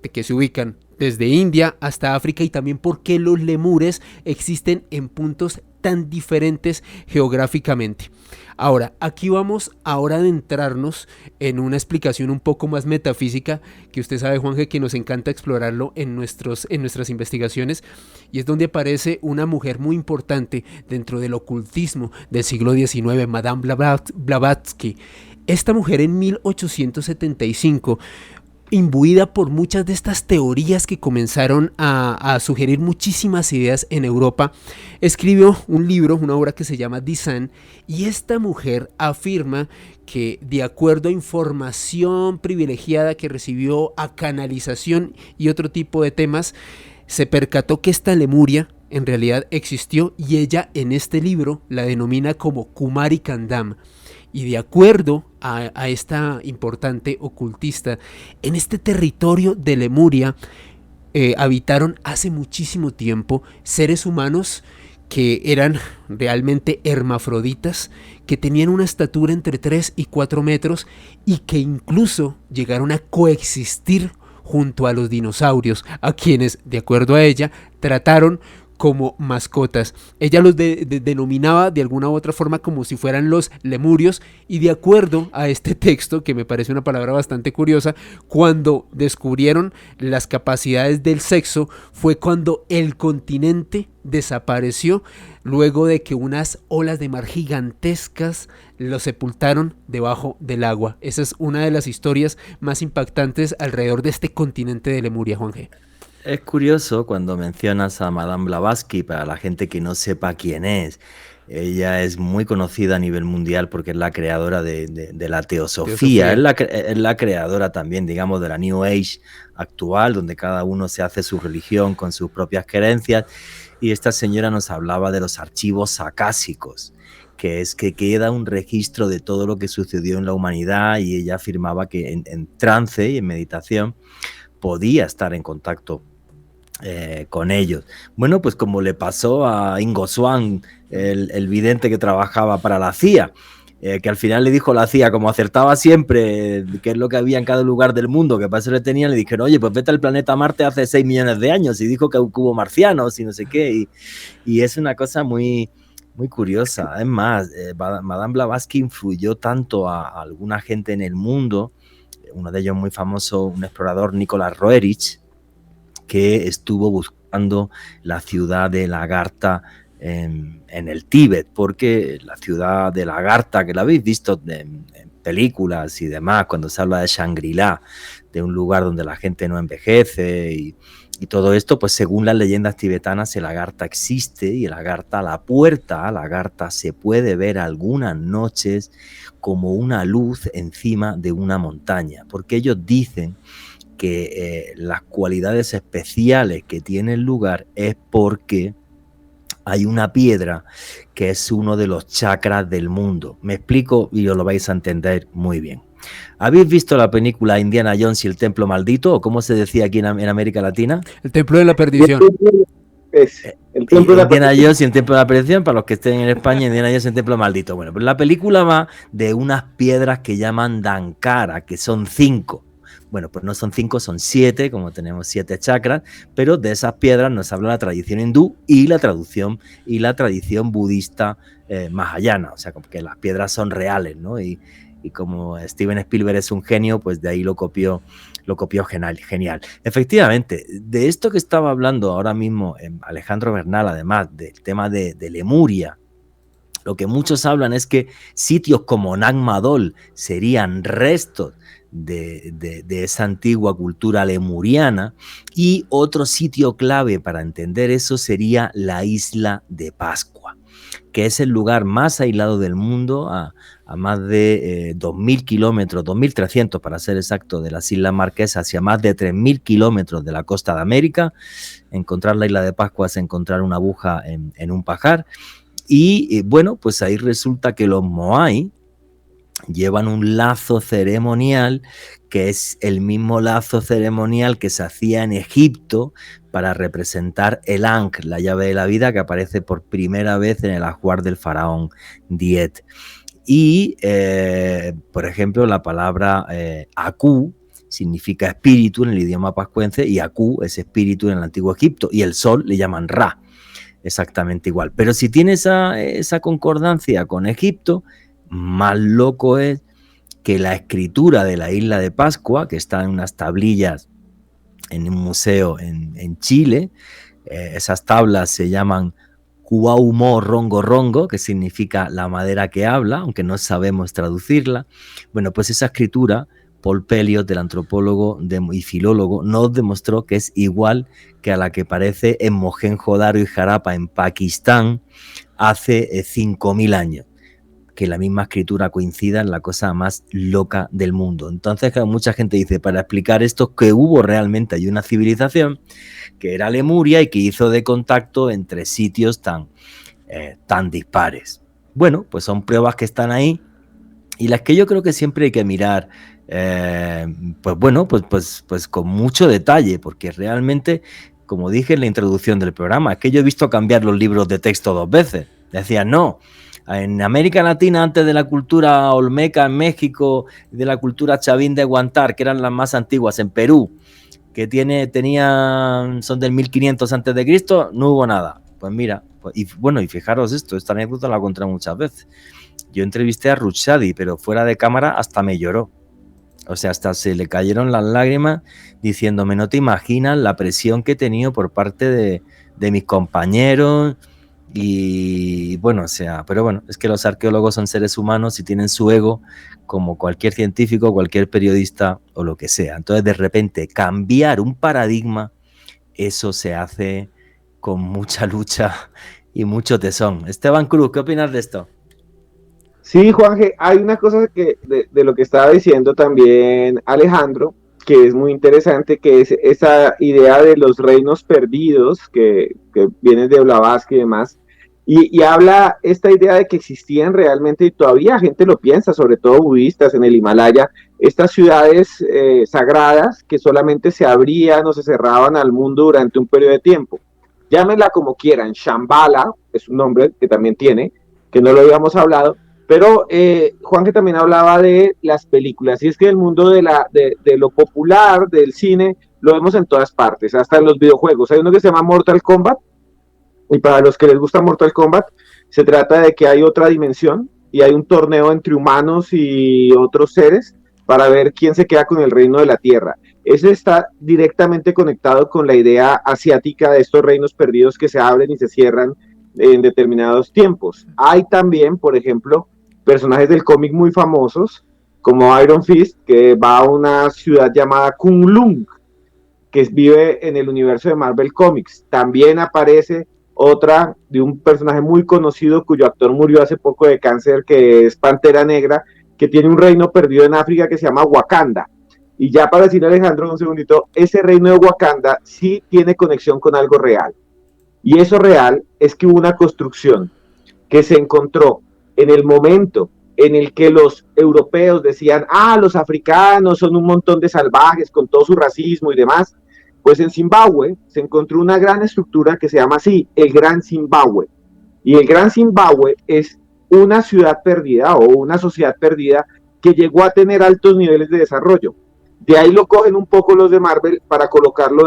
de que se ubican desde India hasta África, y también por qué los lemures existen en puntos tan diferentes geográficamente. Ahora, aquí vamos ahora a adentrarnos en una explicación un poco más metafísica, que usted sabe, Juanje, que nos encanta explorarlo en nuestras investigaciones, y es donde aparece una mujer muy importante dentro del ocultismo del siglo XIX, Madame Blavatsky. Esta mujer en 1875, imbuida por muchas de estas teorías que comenzaron a sugerir muchísimas ideas en Europa, escribió un libro, una obra que se llama The Sun, y esta mujer afirma que, de acuerdo a información privilegiada que recibió, a canalización y otro tipo de temas, se percató que esta Lemuria en realidad existió, y ella en este libro la denomina como Kumari Kandam. Y de acuerdo a esta importante ocultista, en este territorio de Lemuria habitaron hace muchísimo tiempo seres humanos que eran realmente hermafroditas, que tenían una estatura entre 3 y 4 metros y que incluso llegaron a coexistir junto a los dinosaurios, a quienes, de acuerdo a ella, trataron como mascotas. Ella los denominaba de alguna u otra forma como si fueran los lemurios, y de acuerdo a este texto, que me parece una palabra bastante curiosa, cuando descubrieron las capacidades del sexo fue cuando el continente desapareció luego de que unas olas de mar gigantescas lo sepultaron debajo del agua. Esa es una de las historias más impactantes alrededor de este continente de Lemuria, Juan G. Es curioso cuando mencionas a Madame Blavatsky, para la gente que no sepa quién es. Ella es muy conocida a nivel mundial porque es la creadora de la teosofía. Es la creadora también, digamos, de la New Age actual, donde cada uno se hace su religión con sus propias creencias. Y esta señora nos hablaba de los archivos acásicos, que es que queda un registro de todo lo que sucedió en la humanidad, y ella afirmaba que en trance y en meditación podía estar en contacto con ellos. Bueno, pues como le pasó a Ingo Swann, el vidente que trabajaba para la CIA, que al final le dijo a la CIA, como acertaba siempre, qué es lo que había en cada lugar del mundo, que para eso le tenían, le dijeron, oye, pues vete al planeta Marte hace 6 millones de años, y dijo que hubo marcianos y no sé qué, y es una cosa muy, muy curiosa. Es más, Madame Blavatsky influyó tanto a alguna gente en el mundo, uno de ellos muy famoso, un explorador, Nicolás Roerich, que estuvo buscando la ciudad de Lagarta en el Tíbet, porque la ciudad de Lagarta, que la habéis visto en películas y demás, cuando se habla de Shangri-La, de un lugar donde la gente no envejece y todo esto, pues según las leyendas tibetanas, el Lagarta existe, y el Lagarta, la puerta a Lagarta se puede ver algunas noches como una luz encima de una montaña, porque ellos dicen que las cualidades especiales que tiene el lugar es porque hay una piedra que es uno de los chakras del mundo. Me explico y os lo vais a entender muy bien. ¿Habéis visto la película Indiana Jones y el Templo Maldito, o cómo se decía aquí en América Latina? El Templo de la Perdición. Indiana Jones y el Templo de la Perdición, para los que estén en España, Indiana Jones y el Templo Maldito. Bueno, pues la película va de unas piedras que llaman Dankara, que son 5. Bueno, pues no son 5, son 7, como tenemos 7 chakras, pero de esas piedras nos habla la tradición hindú y la tradición budista mahayana, o sea, como que las piedras son reales, ¿no? Y como Steven Spielberg es un genio, pues de ahí lo copió genial. Efectivamente, de esto que estaba hablando ahora mismo Alejandro Bernal, además del tema de Lemuria, lo que muchos hablan es que sitios como Nag Madol serían restos de esa antigua cultura lemuriana, y otro sitio clave para entender eso sería la isla de Pascua, que es el lugar más aislado del mundo, a más de 2.000 kilómetros, 2.300 para ser exacto, de las Islas Marquesas, y a más de 3.000 kilómetros de la costa de América. Encontrar la isla de Pascua es encontrar una aguja en un pajar. Y bueno, pues ahí resulta que los Moai llevan un lazo ceremonial que es el mismo lazo ceremonial que se hacía en Egipto para representar el Ankh, la llave de la vida, que aparece por primera vez en el ajuar del faraón Diet. Y, por ejemplo, la palabra Aku significa espíritu en el idioma pascuense, y Aku es espíritu en el antiguo Egipto, y el sol le llaman Ra, exactamente igual. Pero si tiene esa concordancia con Egipto, más loco es que la escritura de la isla de Pascua, que está en unas tablillas en un museo en Chile, esas tablas se llaman Kuaumo Rongo Rongo, que significa la madera que habla, aunque no sabemos traducirla. Bueno, pues esa escritura, Paul Pelliot, el antropólogo y filólogo, nos demostró que es igual que a la que aparece en Mohenjo-Daro y Jarapa, en Pakistán, hace 5.000 años. Que la misma escritura coincida en la cosa más loca del mundo. Entonces, claro, mucha gente dice, para explicar esto, que hubo realmente hay una civilización que era Lemuria y que hizo de contacto entre sitios tan dispares. Bueno, pues son pruebas que están ahí, y las que yo creo que siempre hay que mirar, pues bueno, pues con mucho detalle, porque realmente, como dije en la introducción del programa, es que yo he visto cambiar los libros de texto 2 veces. Decían, no, en América Latina, antes de la cultura olmeca en México, de la cultura chavín de Huantar, que eran las más antiguas, en Perú, que tenían, son del 1500 antes de Cristo, no hubo nada. Pues mira, y bueno, y fijaros esto, esta anécdota la conté muchas veces. Yo entrevisté a Rushdie, pero fuera de cámara hasta me lloró. O sea, hasta se le cayeron las lágrimas diciéndome, no te imaginas la presión que he tenido por parte de mis compañeros. Y bueno, o sea, pero bueno, es que los arqueólogos son seres humanos y tienen su ego como cualquier científico, cualquier periodista o lo que sea. Entonces, de repente, cambiar un paradigma, eso se hace con mucha lucha y mucho tesón. Esteban Cruz, ¿qué opinas de esto? Sí, Juanje, hay una cosa que de lo que estaba diciendo también Alejandro, que es muy interesante, que es esa idea de los reinos perdidos, que viene de Blavatsky y demás, y habla esta idea de que existían realmente, y todavía gente lo piensa, sobre todo budistas en el Himalaya, estas ciudades sagradas que solamente se abrían o se cerraban al mundo durante un periodo de tiempo. Llámenla como quieran, Shambhala es un nombre que también tiene, que no lo habíamos hablado, pero Juan que también hablaba de las películas, y es que el mundo de lo popular, del cine, lo vemos en todas partes, hasta en los videojuegos. Hay uno que se llama Mortal Kombat, y para los que les gusta Mortal Kombat, se trata de que hay otra dimensión, y hay un torneo entre humanos y otros seres, para ver quién se queda con el reino de la Tierra. Ese está directamente conectado con la idea asiática de estos reinos perdidos que se abren y se cierran en determinados tiempos. Hay también, por ejemplo, personajes del cómic muy famosos, como Iron Fist, que va a una ciudad llamada Kunlun, que vive en el universo de Marvel Comics. También aparece otra de un personaje muy conocido, cuyo actor murió hace poco de cáncer, que es Pantera Negra, que tiene un reino perdido en África que se llama Wakanda. Y ya para decirle a Alejandro un segundito, ese reino de Wakanda sí tiene conexión con algo real. Y eso real es que hubo una construcción que se encontró en el momento en el que los europeos decían, los africanos son un montón de salvajes con todo su racismo y demás, pues en Zimbabue se encontró una gran estructura que se llama así, el Gran Zimbabue. Y el Gran Zimbabue es una ciudad perdida o una sociedad perdida que llegó a tener altos niveles de desarrollo. De ahí lo cogen un poco los de Marvel para colocarlo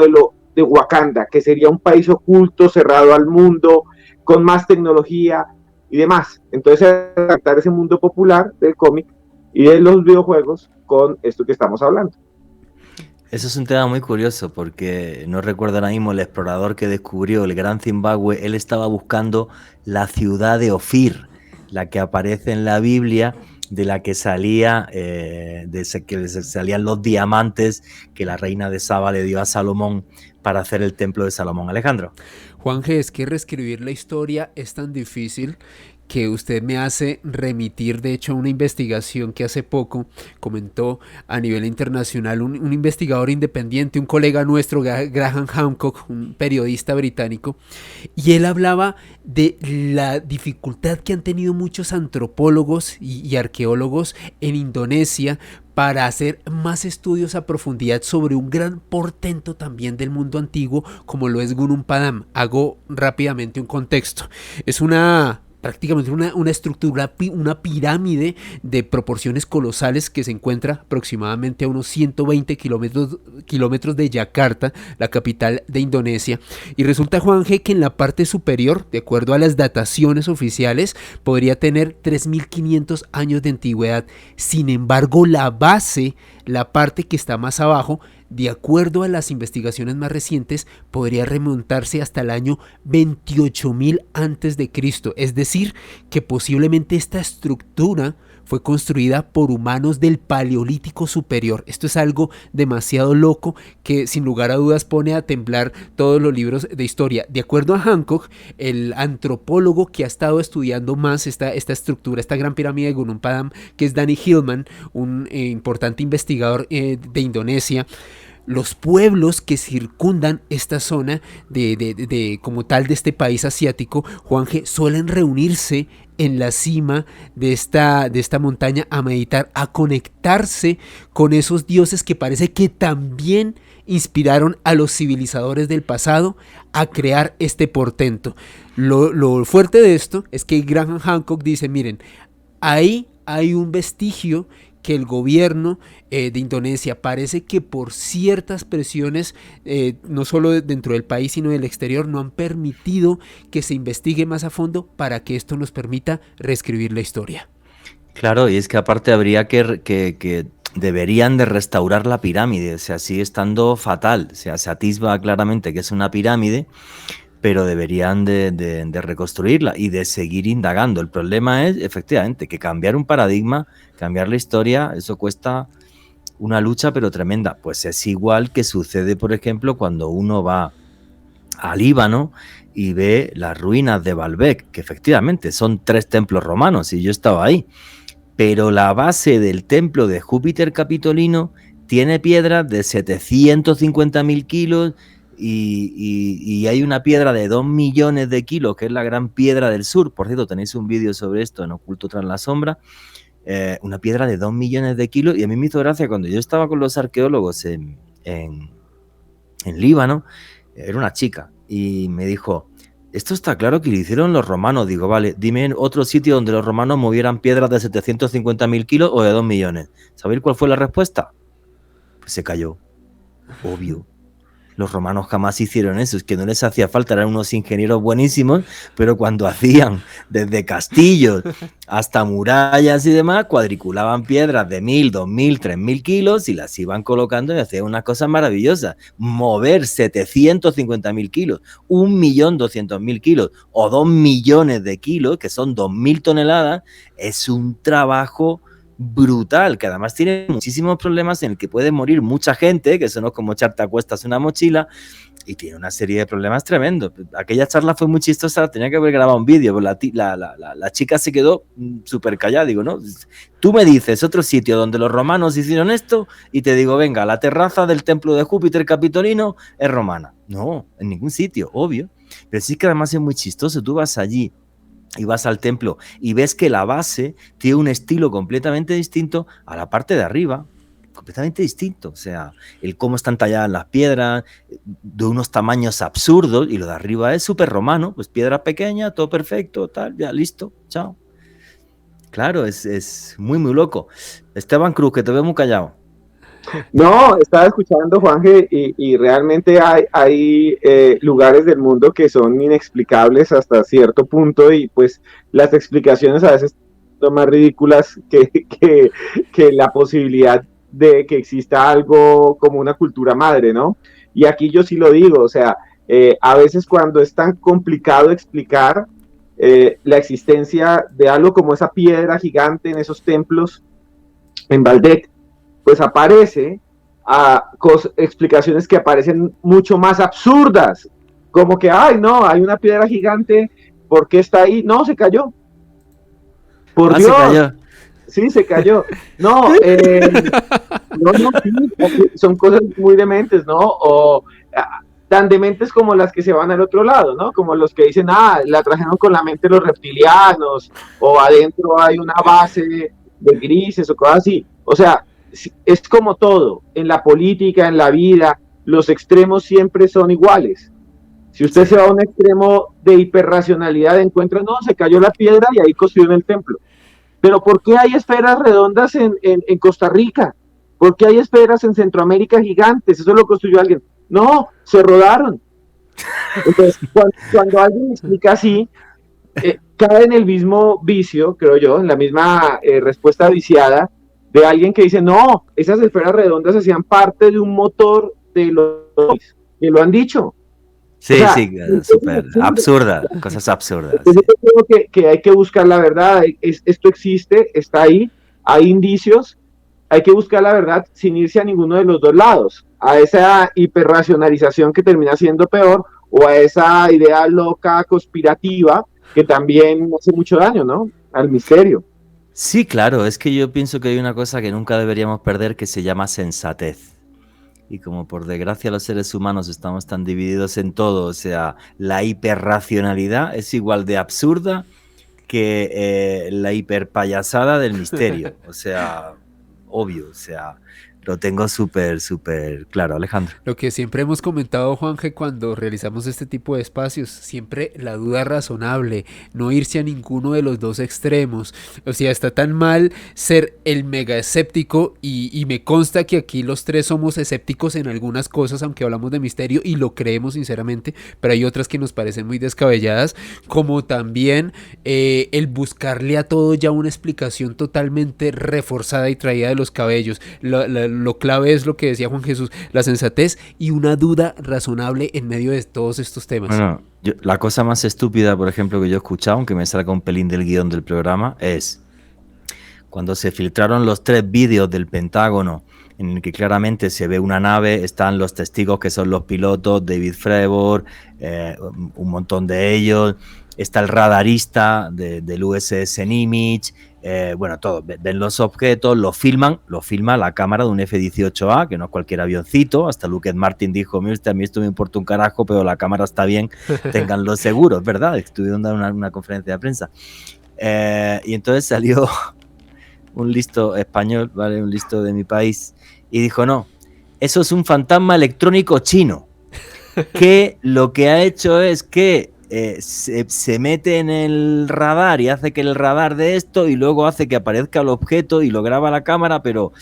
de Wakanda, que sería un país oculto, cerrado al mundo, con más tecnología y demás. Entonces, adaptar ese mundo popular del cómic y de los videojuegos con esto que estamos hablando. Eso es un tema muy curioso porque no recuerdo ahora mismo el explorador que descubrió el Gran Zimbabue, él estaba buscando la ciudad de Ofir, la que aparece en la Biblia, de la que salía, que salían los diamantes que la reina de Saba le dio a Salomón para hacer el templo de Salomón. Alejandro. Juanje, es que reescribir la historia es tan difícil que usted me hace remitir, de hecho, a una investigación que hace poco comentó a nivel internacional un investigador independiente, un colega nuestro, Graham Hancock, un periodista británico, y él hablaba de la dificultad que han tenido muchos antropólogos y arqueólogos en Indonesia para hacer más estudios a profundidad sobre un gran portento también del mundo antiguo como lo es Gunung Padam. Hago rápidamente un contexto. Es prácticamente una estructura, una pirámide de proporciones colosales que se encuentra aproximadamente a unos 120 kilómetros de Yakarta, la capital de Indonesia. Y resulta, Juanje, que en la parte superior, de acuerdo a las dataciones oficiales, podría tener 3.500 años de antigüedad. Sin embargo, la base, la parte que está más abajo, de acuerdo a las investigaciones más recientes, podría remontarse hasta el año 28.000 antes de Cristo. Es decir, que posiblemente esta estructura fue construida por humanos del Paleolítico Superior. Esto es algo demasiado loco que sin lugar a dudas pone a temblar todos los libros de historia. De acuerdo a Hancock, el antropólogo que ha estado estudiando más esta estructura, esta gran pirámide de Gunung Padam, que es Danny Hillman, un importante investigador de Indonesia, los pueblos que circundan esta zona como tal de este país asiático, Juanje, suelen reunirse en la cima de esta montaña a meditar, a conectarse con esos dioses que parece que también inspiraron a los civilizadores del pasado a crear este portento. Lo fuerte de esto es que Graham Hancock dice, miren, ahí hay un vestigio que el gobierno de Indonesia parece que por ciertas presiones, no solo dentro del país sino del exterior, no han permitido que se investigue más a fondo para que esto nos permita reescribir la historia. Claro, y es que aparte habría que deberían de restaurar la pirámide, o sea, sigue estando fatal, o sea, se atisba claramente que es una pirámide, pero deberían de reconstruirla y de seguir indagando. El problema es, efectivamente, que cambiar un paradigma, cambiar la historia, eso cuesta una lucha, pero tremenda. Pues es igual que sucede, por ejemplo, cuando uno va a Líbano y ve las ruinas de Baalbek, que efectivamente son 3 templos romanos, y yo estaba ahí, pero la base del templo de Júpiter Capitolino tiene piedras de 750.000 kilos, y hay una piedra de 2 millones de kilos, que es la gran piedra del sur. Por cierto, tenéis un vídeo sobre esto en Oculto tras la sombra. Una piedra de 2 millones de kilos, y a mí me hizo gracia cuando yo estaba con los arqueólogos en Líbano. Era una chica y me dijo, esto está claro que lo hicieron los romanos. Digo, vale, dime otro sitio donde los romanos movieran piedras de 750.000 kilos o de 2 millones. ¿Sabéis cuál fue la respuesta? Pues se cayó. Obvio. Los romanos jamás hicieron eso, es que no les hacía falta, eran unos ingenieros buenísimos, pero cuando hacían desde castillos hasta murallas y demás, cuadriculaban piedras de 1.000, 2.000, 3.000 kilos y las iban colocando y hacían unas cosas maravillosas. Mover 750.000 kilos, 1.200.000 kilos o 2 millones de kilos, que son 2.000 toneladas, es un trabajo brutal, que además tiene muchísimos problemas en el que puede morir mucha gente, que eso no es como echarte a cuestas una mochila, y tiene una serie de problemas tremendos. Aquella charla fue muy chistosa, tenía que haber grabado un vídeo, pero la chica se quedó súper callada. Digo, no, tú me dices otro sitio donde los romanos hicieron esto y te digo, venga, la terraza del templo de Júpiter Capitolino es romana. No, en ningún sitio, obvio. Pero sí que además es muy chistoso, tú vas allí y vas al templo y ves que la base tiene un estilo completamente distinto a la parte de arriba, completamente distinto. O sea, el cómo están talladas las piedras, de unos tamaños absurdos, y lo de arriba es súper romano, pues piedra pequeña, todo perfecto, tal, ya listo, chao. Claro, es muy, muy loco. Esteban Cruz, que te veo muy callado. No, estaba escuchando, Juanje, y realmente hay lugares del mundo que son inexplicables hasta cierto punto, y pues las explicaciones a veces son más ridículas que la posibilidad de que exista algo como una cultura madre, ¿no? Y aquí yo sí lo digo, o sea, a veces cuando es tan complicado explicar la existencia de algo como esa piedra gigante en esos templos en Baalbek, pues aparece explicaciones que aparecen mucho más absurdas, como que, ay, no, hay una piedra gigante, ¿por qué está ahí? No, se cayó. Por Dios. Se cayó. Sí, se cayó. No, no, sí, son cosas muy dementes, ¿no? O tan dementes como las que se van al otro lado, ¿no? Como los que dicen, la trajeron con la mente los reptilianos, o adentro hay una base de grises o cosas así. O sea, es como todo, en la política, en la vida, los extremos siempre son iguales. Si usted se va a un extremo de hiperracionalidad, encuentra, no, se cayó la piedra y ahí construyeron el templo. Pero ¿por qué hay esferas redondas en Costa Rica? ¿Por qué hay esferas en Centroamérica gigantes? Eso lo construyó alguien. No, se rodaron. Entonces, cuando alguien explica así, cae en el mismo vicio, creo yo, en la misma respuesta viciada de alguien que dice, no, esas esferas redondas hacían parte de un motor de los que lo han dicho. Sí, o sea, sí, súper absurda, cosas absurdas. Yo creo que hay que buscar la verdad, esto existe, está ahí, hay indicios, hay que buscar la verdad sin irse a ninguno de los dos lados, a esa hiperracionalización que termina siendo peor, o a esa idea loca, conspirativa, que también hace mucho daño, ¿no? Al misterio. Sí, claro, es que yo pienso que hay una cosa que nunca deberíamos perder que se llama sensatez. Y como por desgracia los seres humanos estamos tan divididos en todo, o sea, la hiperracionalidad es igual de absurda que la hiperpayasada del misterio. O sea, obvio, o sea, lo tengo súper, súper claro, Alejandro. Lo que siempre hemos comentado, Juanje, cuando realizamos este tipo de espacios, siempre la duda razonable, no irse a ninguno de los dos extremos. O sea, está tan mal ser el mega escéptico y me consta que aquí los tres somos escépticos en algunas cosas, aunque hablamos de misterio y lo creemos sinceramente, pero hay otras que nos parecen muy descabelladas, como también el buscarle a todo ya una explicación totalmente reforzada y traída de los cabellos. Lo clave es lo que decía Juan Jesús, la sensatez y una duda razonable en medio de todos estos temas. Bueno, la cosa más estúpida, por ejemplo, que yo he escuchado, aunque me salga un pelín del guión del programa, es cuando se filtraron los 3 vídeos del Pentágono, en el que claramente se ve una nave, están los testigos que son los pilotos, David Fravor, un montón de ellos, está el radarista del USS Nimitz, bueno, todo, ven los objetos, lo filma la cámara de un F-18A, que no es cualquier avioncito, hasta Lockheed Martin dijo, mire usted, a mí esto me importa un carajo, pero la cámara está bien, ténganlo seguro, es verdad, estuvieron dando una conferencia de prensa. Y entonces salió un listo español, ¿vale? Un listo de mi país, y dijo, no, eso es un fantasma electrónico chino, que lo que ha hecho es que se mete en el radar y hace que el radar de esto y luego hace que aparezca el objeto y lo graba la cámara, pero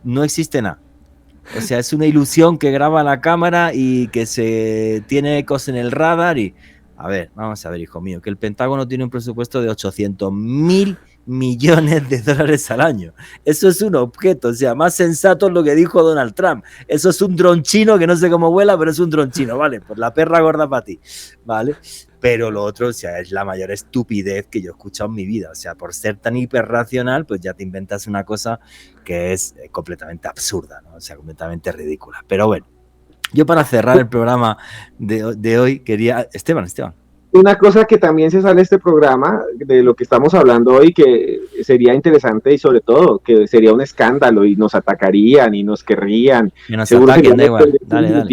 no existe nada. O sea, es una ilusión que graba la cámara y que se tiene ecos en el radar y... A ver, vamos a ver, hijo mío, que el Pentágono tiene un presupuesto de 800.000 millones de dólares al año. Eso es un objeto, o sea, más sensato es lo que dijo Donald Trump. Eso es un dron chino que no sé cómo vuela, pero es un dron chino, ¿vale? Pues la perra gorda para ti, ¿vale? Pero lo otro, o sea, es la mayor estupidez que yo he escuchado en mi vida. O sea, por ser tan hiperracional, pues ya te inventas una cosa que es completamente absurda, ¿no? O sea, completamente ridícula. Pero bueno, yo para cerrar el programa de hoy quería... Esteban. Una cosa que también se sale de este programa, de lo que estamos hablando hoy, que sería interesante y sobre todo que sería un escándalo y nos atacarían y nos querrían. Que nos ataquen, da igual. Dale.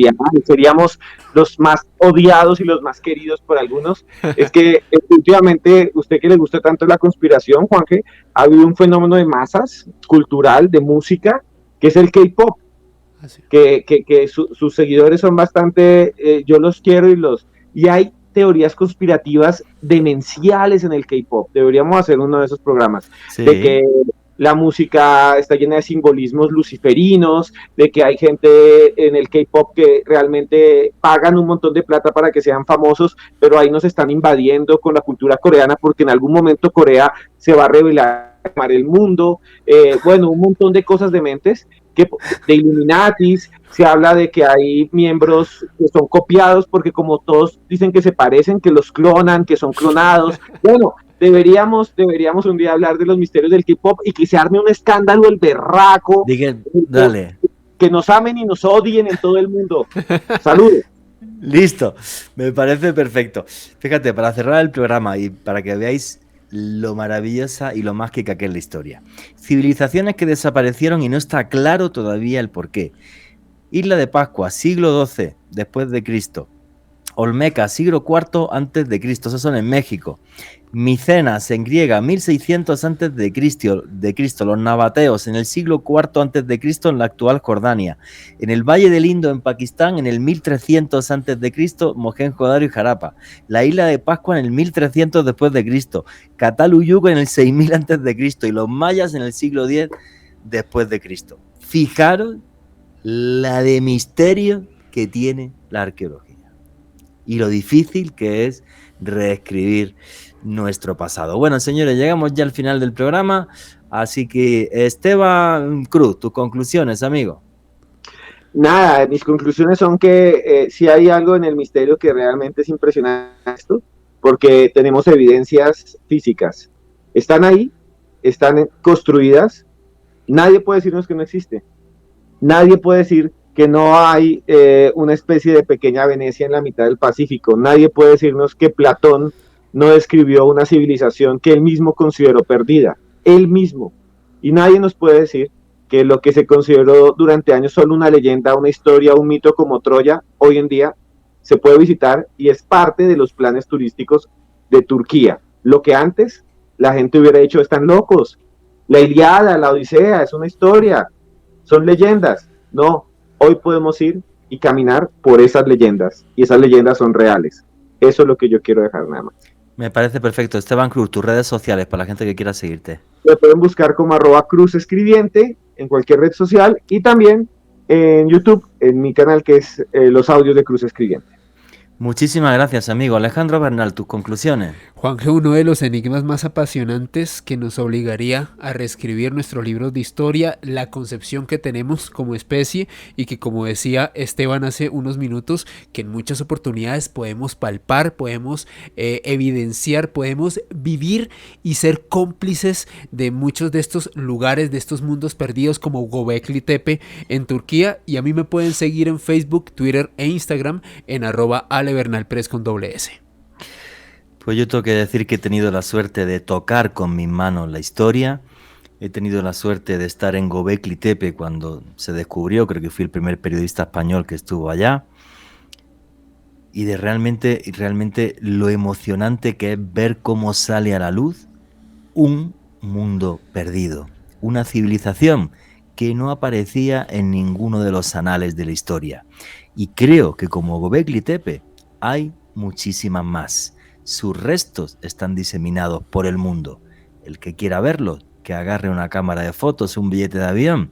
Seríamos los más odiados y los más queridos por algunos. Es que últimamente, usted que le gusta tanto la conspiración, Juanje, ha habido un fenómeno de masas cultural, de música, que es el K-pop. Que sus seguidores son bastante, yo los quiero y hay teorías conspirativas demenciales en el K-pop. Deberíamos hacer uno de esos programas, sí. De que la música está llena de simbolismos luciferinos, de que hay gente en el K-pop que realmente pagan un montón de plata para que sean famosos, pero ahí nos están invadiendo con la cultura coreana porque en algún momento Corea se va a revelar el mundo, bueno, un montón de cosas dementes, de Illuminatis, se habla de que hay miembros que son copiados porque como todos dicen que se parecen, que los clonan, que son clonados. Bueno, deberíamos un día hablar de los misterios del K-pop y que se arme un escándalo el berraco. Dale. Que nos amen y nos odien en todo el mundo. Saludos. Listo, me parece perfecto. Fíjate, para cerrar el programa y para que veáis lo maravillosa y lo mágica que es la historia. Civilizaciones que desaparecieron y no está claro todavía el porqué. Isla de Pascua, siglo XII después de Cristo. Olmeca, siglo IV antes de Cristo, esos son en México. Micenas en griega, 1600 antes de Cristo. Los nabateos en el siglo IV antes de Cristo en la actual Jordania. En el Valle del Indo en Pakistán en el 1300 antes de Cristo, Mohenjo-Daro y Jarapa. La isla de Pascua en el 1300 después de Cristo. Cataluyuco en el 6000 antes de Cristo y los mayas en el siglo X después de Cristo. Fijaros la de misterio que tiene la arqueología y lo difícil que es reescribir nuestro pasado. Bueno, señores, llegamos ya al final del programa, así que Esteban Cruz, tus conclusiones, amigo. Nada, mis conclusiones son que si hay algo en el misterio que realmente es impresionante esto, porque tenemos evidencias físicas. Están ahí, están construidas, nadie puede decirnos que no existe. Nadie puede decir que no hay una especie de pequeña Venecia en la mitad del Pacífico. Nadie puede decirnos que Platón no describió una civilización que él mismo consideró perdida. Él mismo. Y nadie nos puede decir que lo que se consideró durante años solo una leyenda, una historia, un mito como Troya, hoy en día se puede visitar y es parte de los planes turísticos de Turquía. Lo que antes la gente hubiera dicho, están locos. La Ilíada, la Odisea, es una historia, son leyendas. No, hoy podemos ir y caminar por esas leyendas, y esas leyendas son reales. Eso es lo que yo quiero dejar nada más. Me parece perfecto. Esteban Cruz, tus redes sociales para la gente que quiera seguirte. Me pueden buscar como @cruzescribiente en cualquier red social y también en YouTube, en mi canal que es Los Audios de Cruz Escribiente. Muchísimas gracias, amigo. Alejandro Bernal, tus conclusiones. Juanje, uno de los enigmas más apasionantes que nos obligaría a reescribir nuestros libros de historia, la concepción que tenemos como especie y que, como decía Esteban hace unos minutos, que en muchas oportunidades podemos palpar, podemos evidenciar, podemos vivir y ser cómplices de muchos de estos lugares, de estos mundos perdidos como Göbekli Tepe en Turquía. Y a mí me pueden seguir en Facebook, Twitter e Instagram en @alebernalpress con $S. Pues yo tengo que decir que he tenido la suerte de tocar con mis manos la historia. He tenido la suerte de estar en Göbekli Tepe cuando se descubrió, creo que fui el primer periodista español que estuvo allá. Y de realmente lo emocionante que es ver cómo sale a la luz un mundo perdido, una civilización que no aparecía en ninguno de los anales de la historia. Y creo que como Göbekli Tepe hay muchísimas más. Sus restos están diseminados por el mundo. El que quiera verlos, que agarre una cámara de fotos, un billete de avión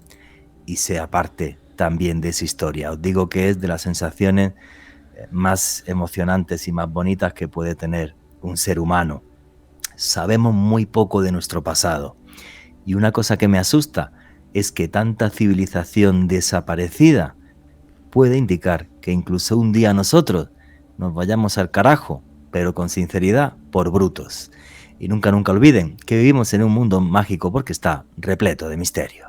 y sea parte también de esa historia. Os digo que es de las sensaciones más emocionantes y más bonitas que puede tener un ser humano. Sabemos muy poco de nuestro pasado. Y una cosa que me asusta es que tanta civilización desaparecida puede indicar que incluso un día nosotros nos vayamos al carajo, pero con sinceridad, por brutos. Y nunca olviden que vivimos en un mundo mágico porque está repleto de misterio.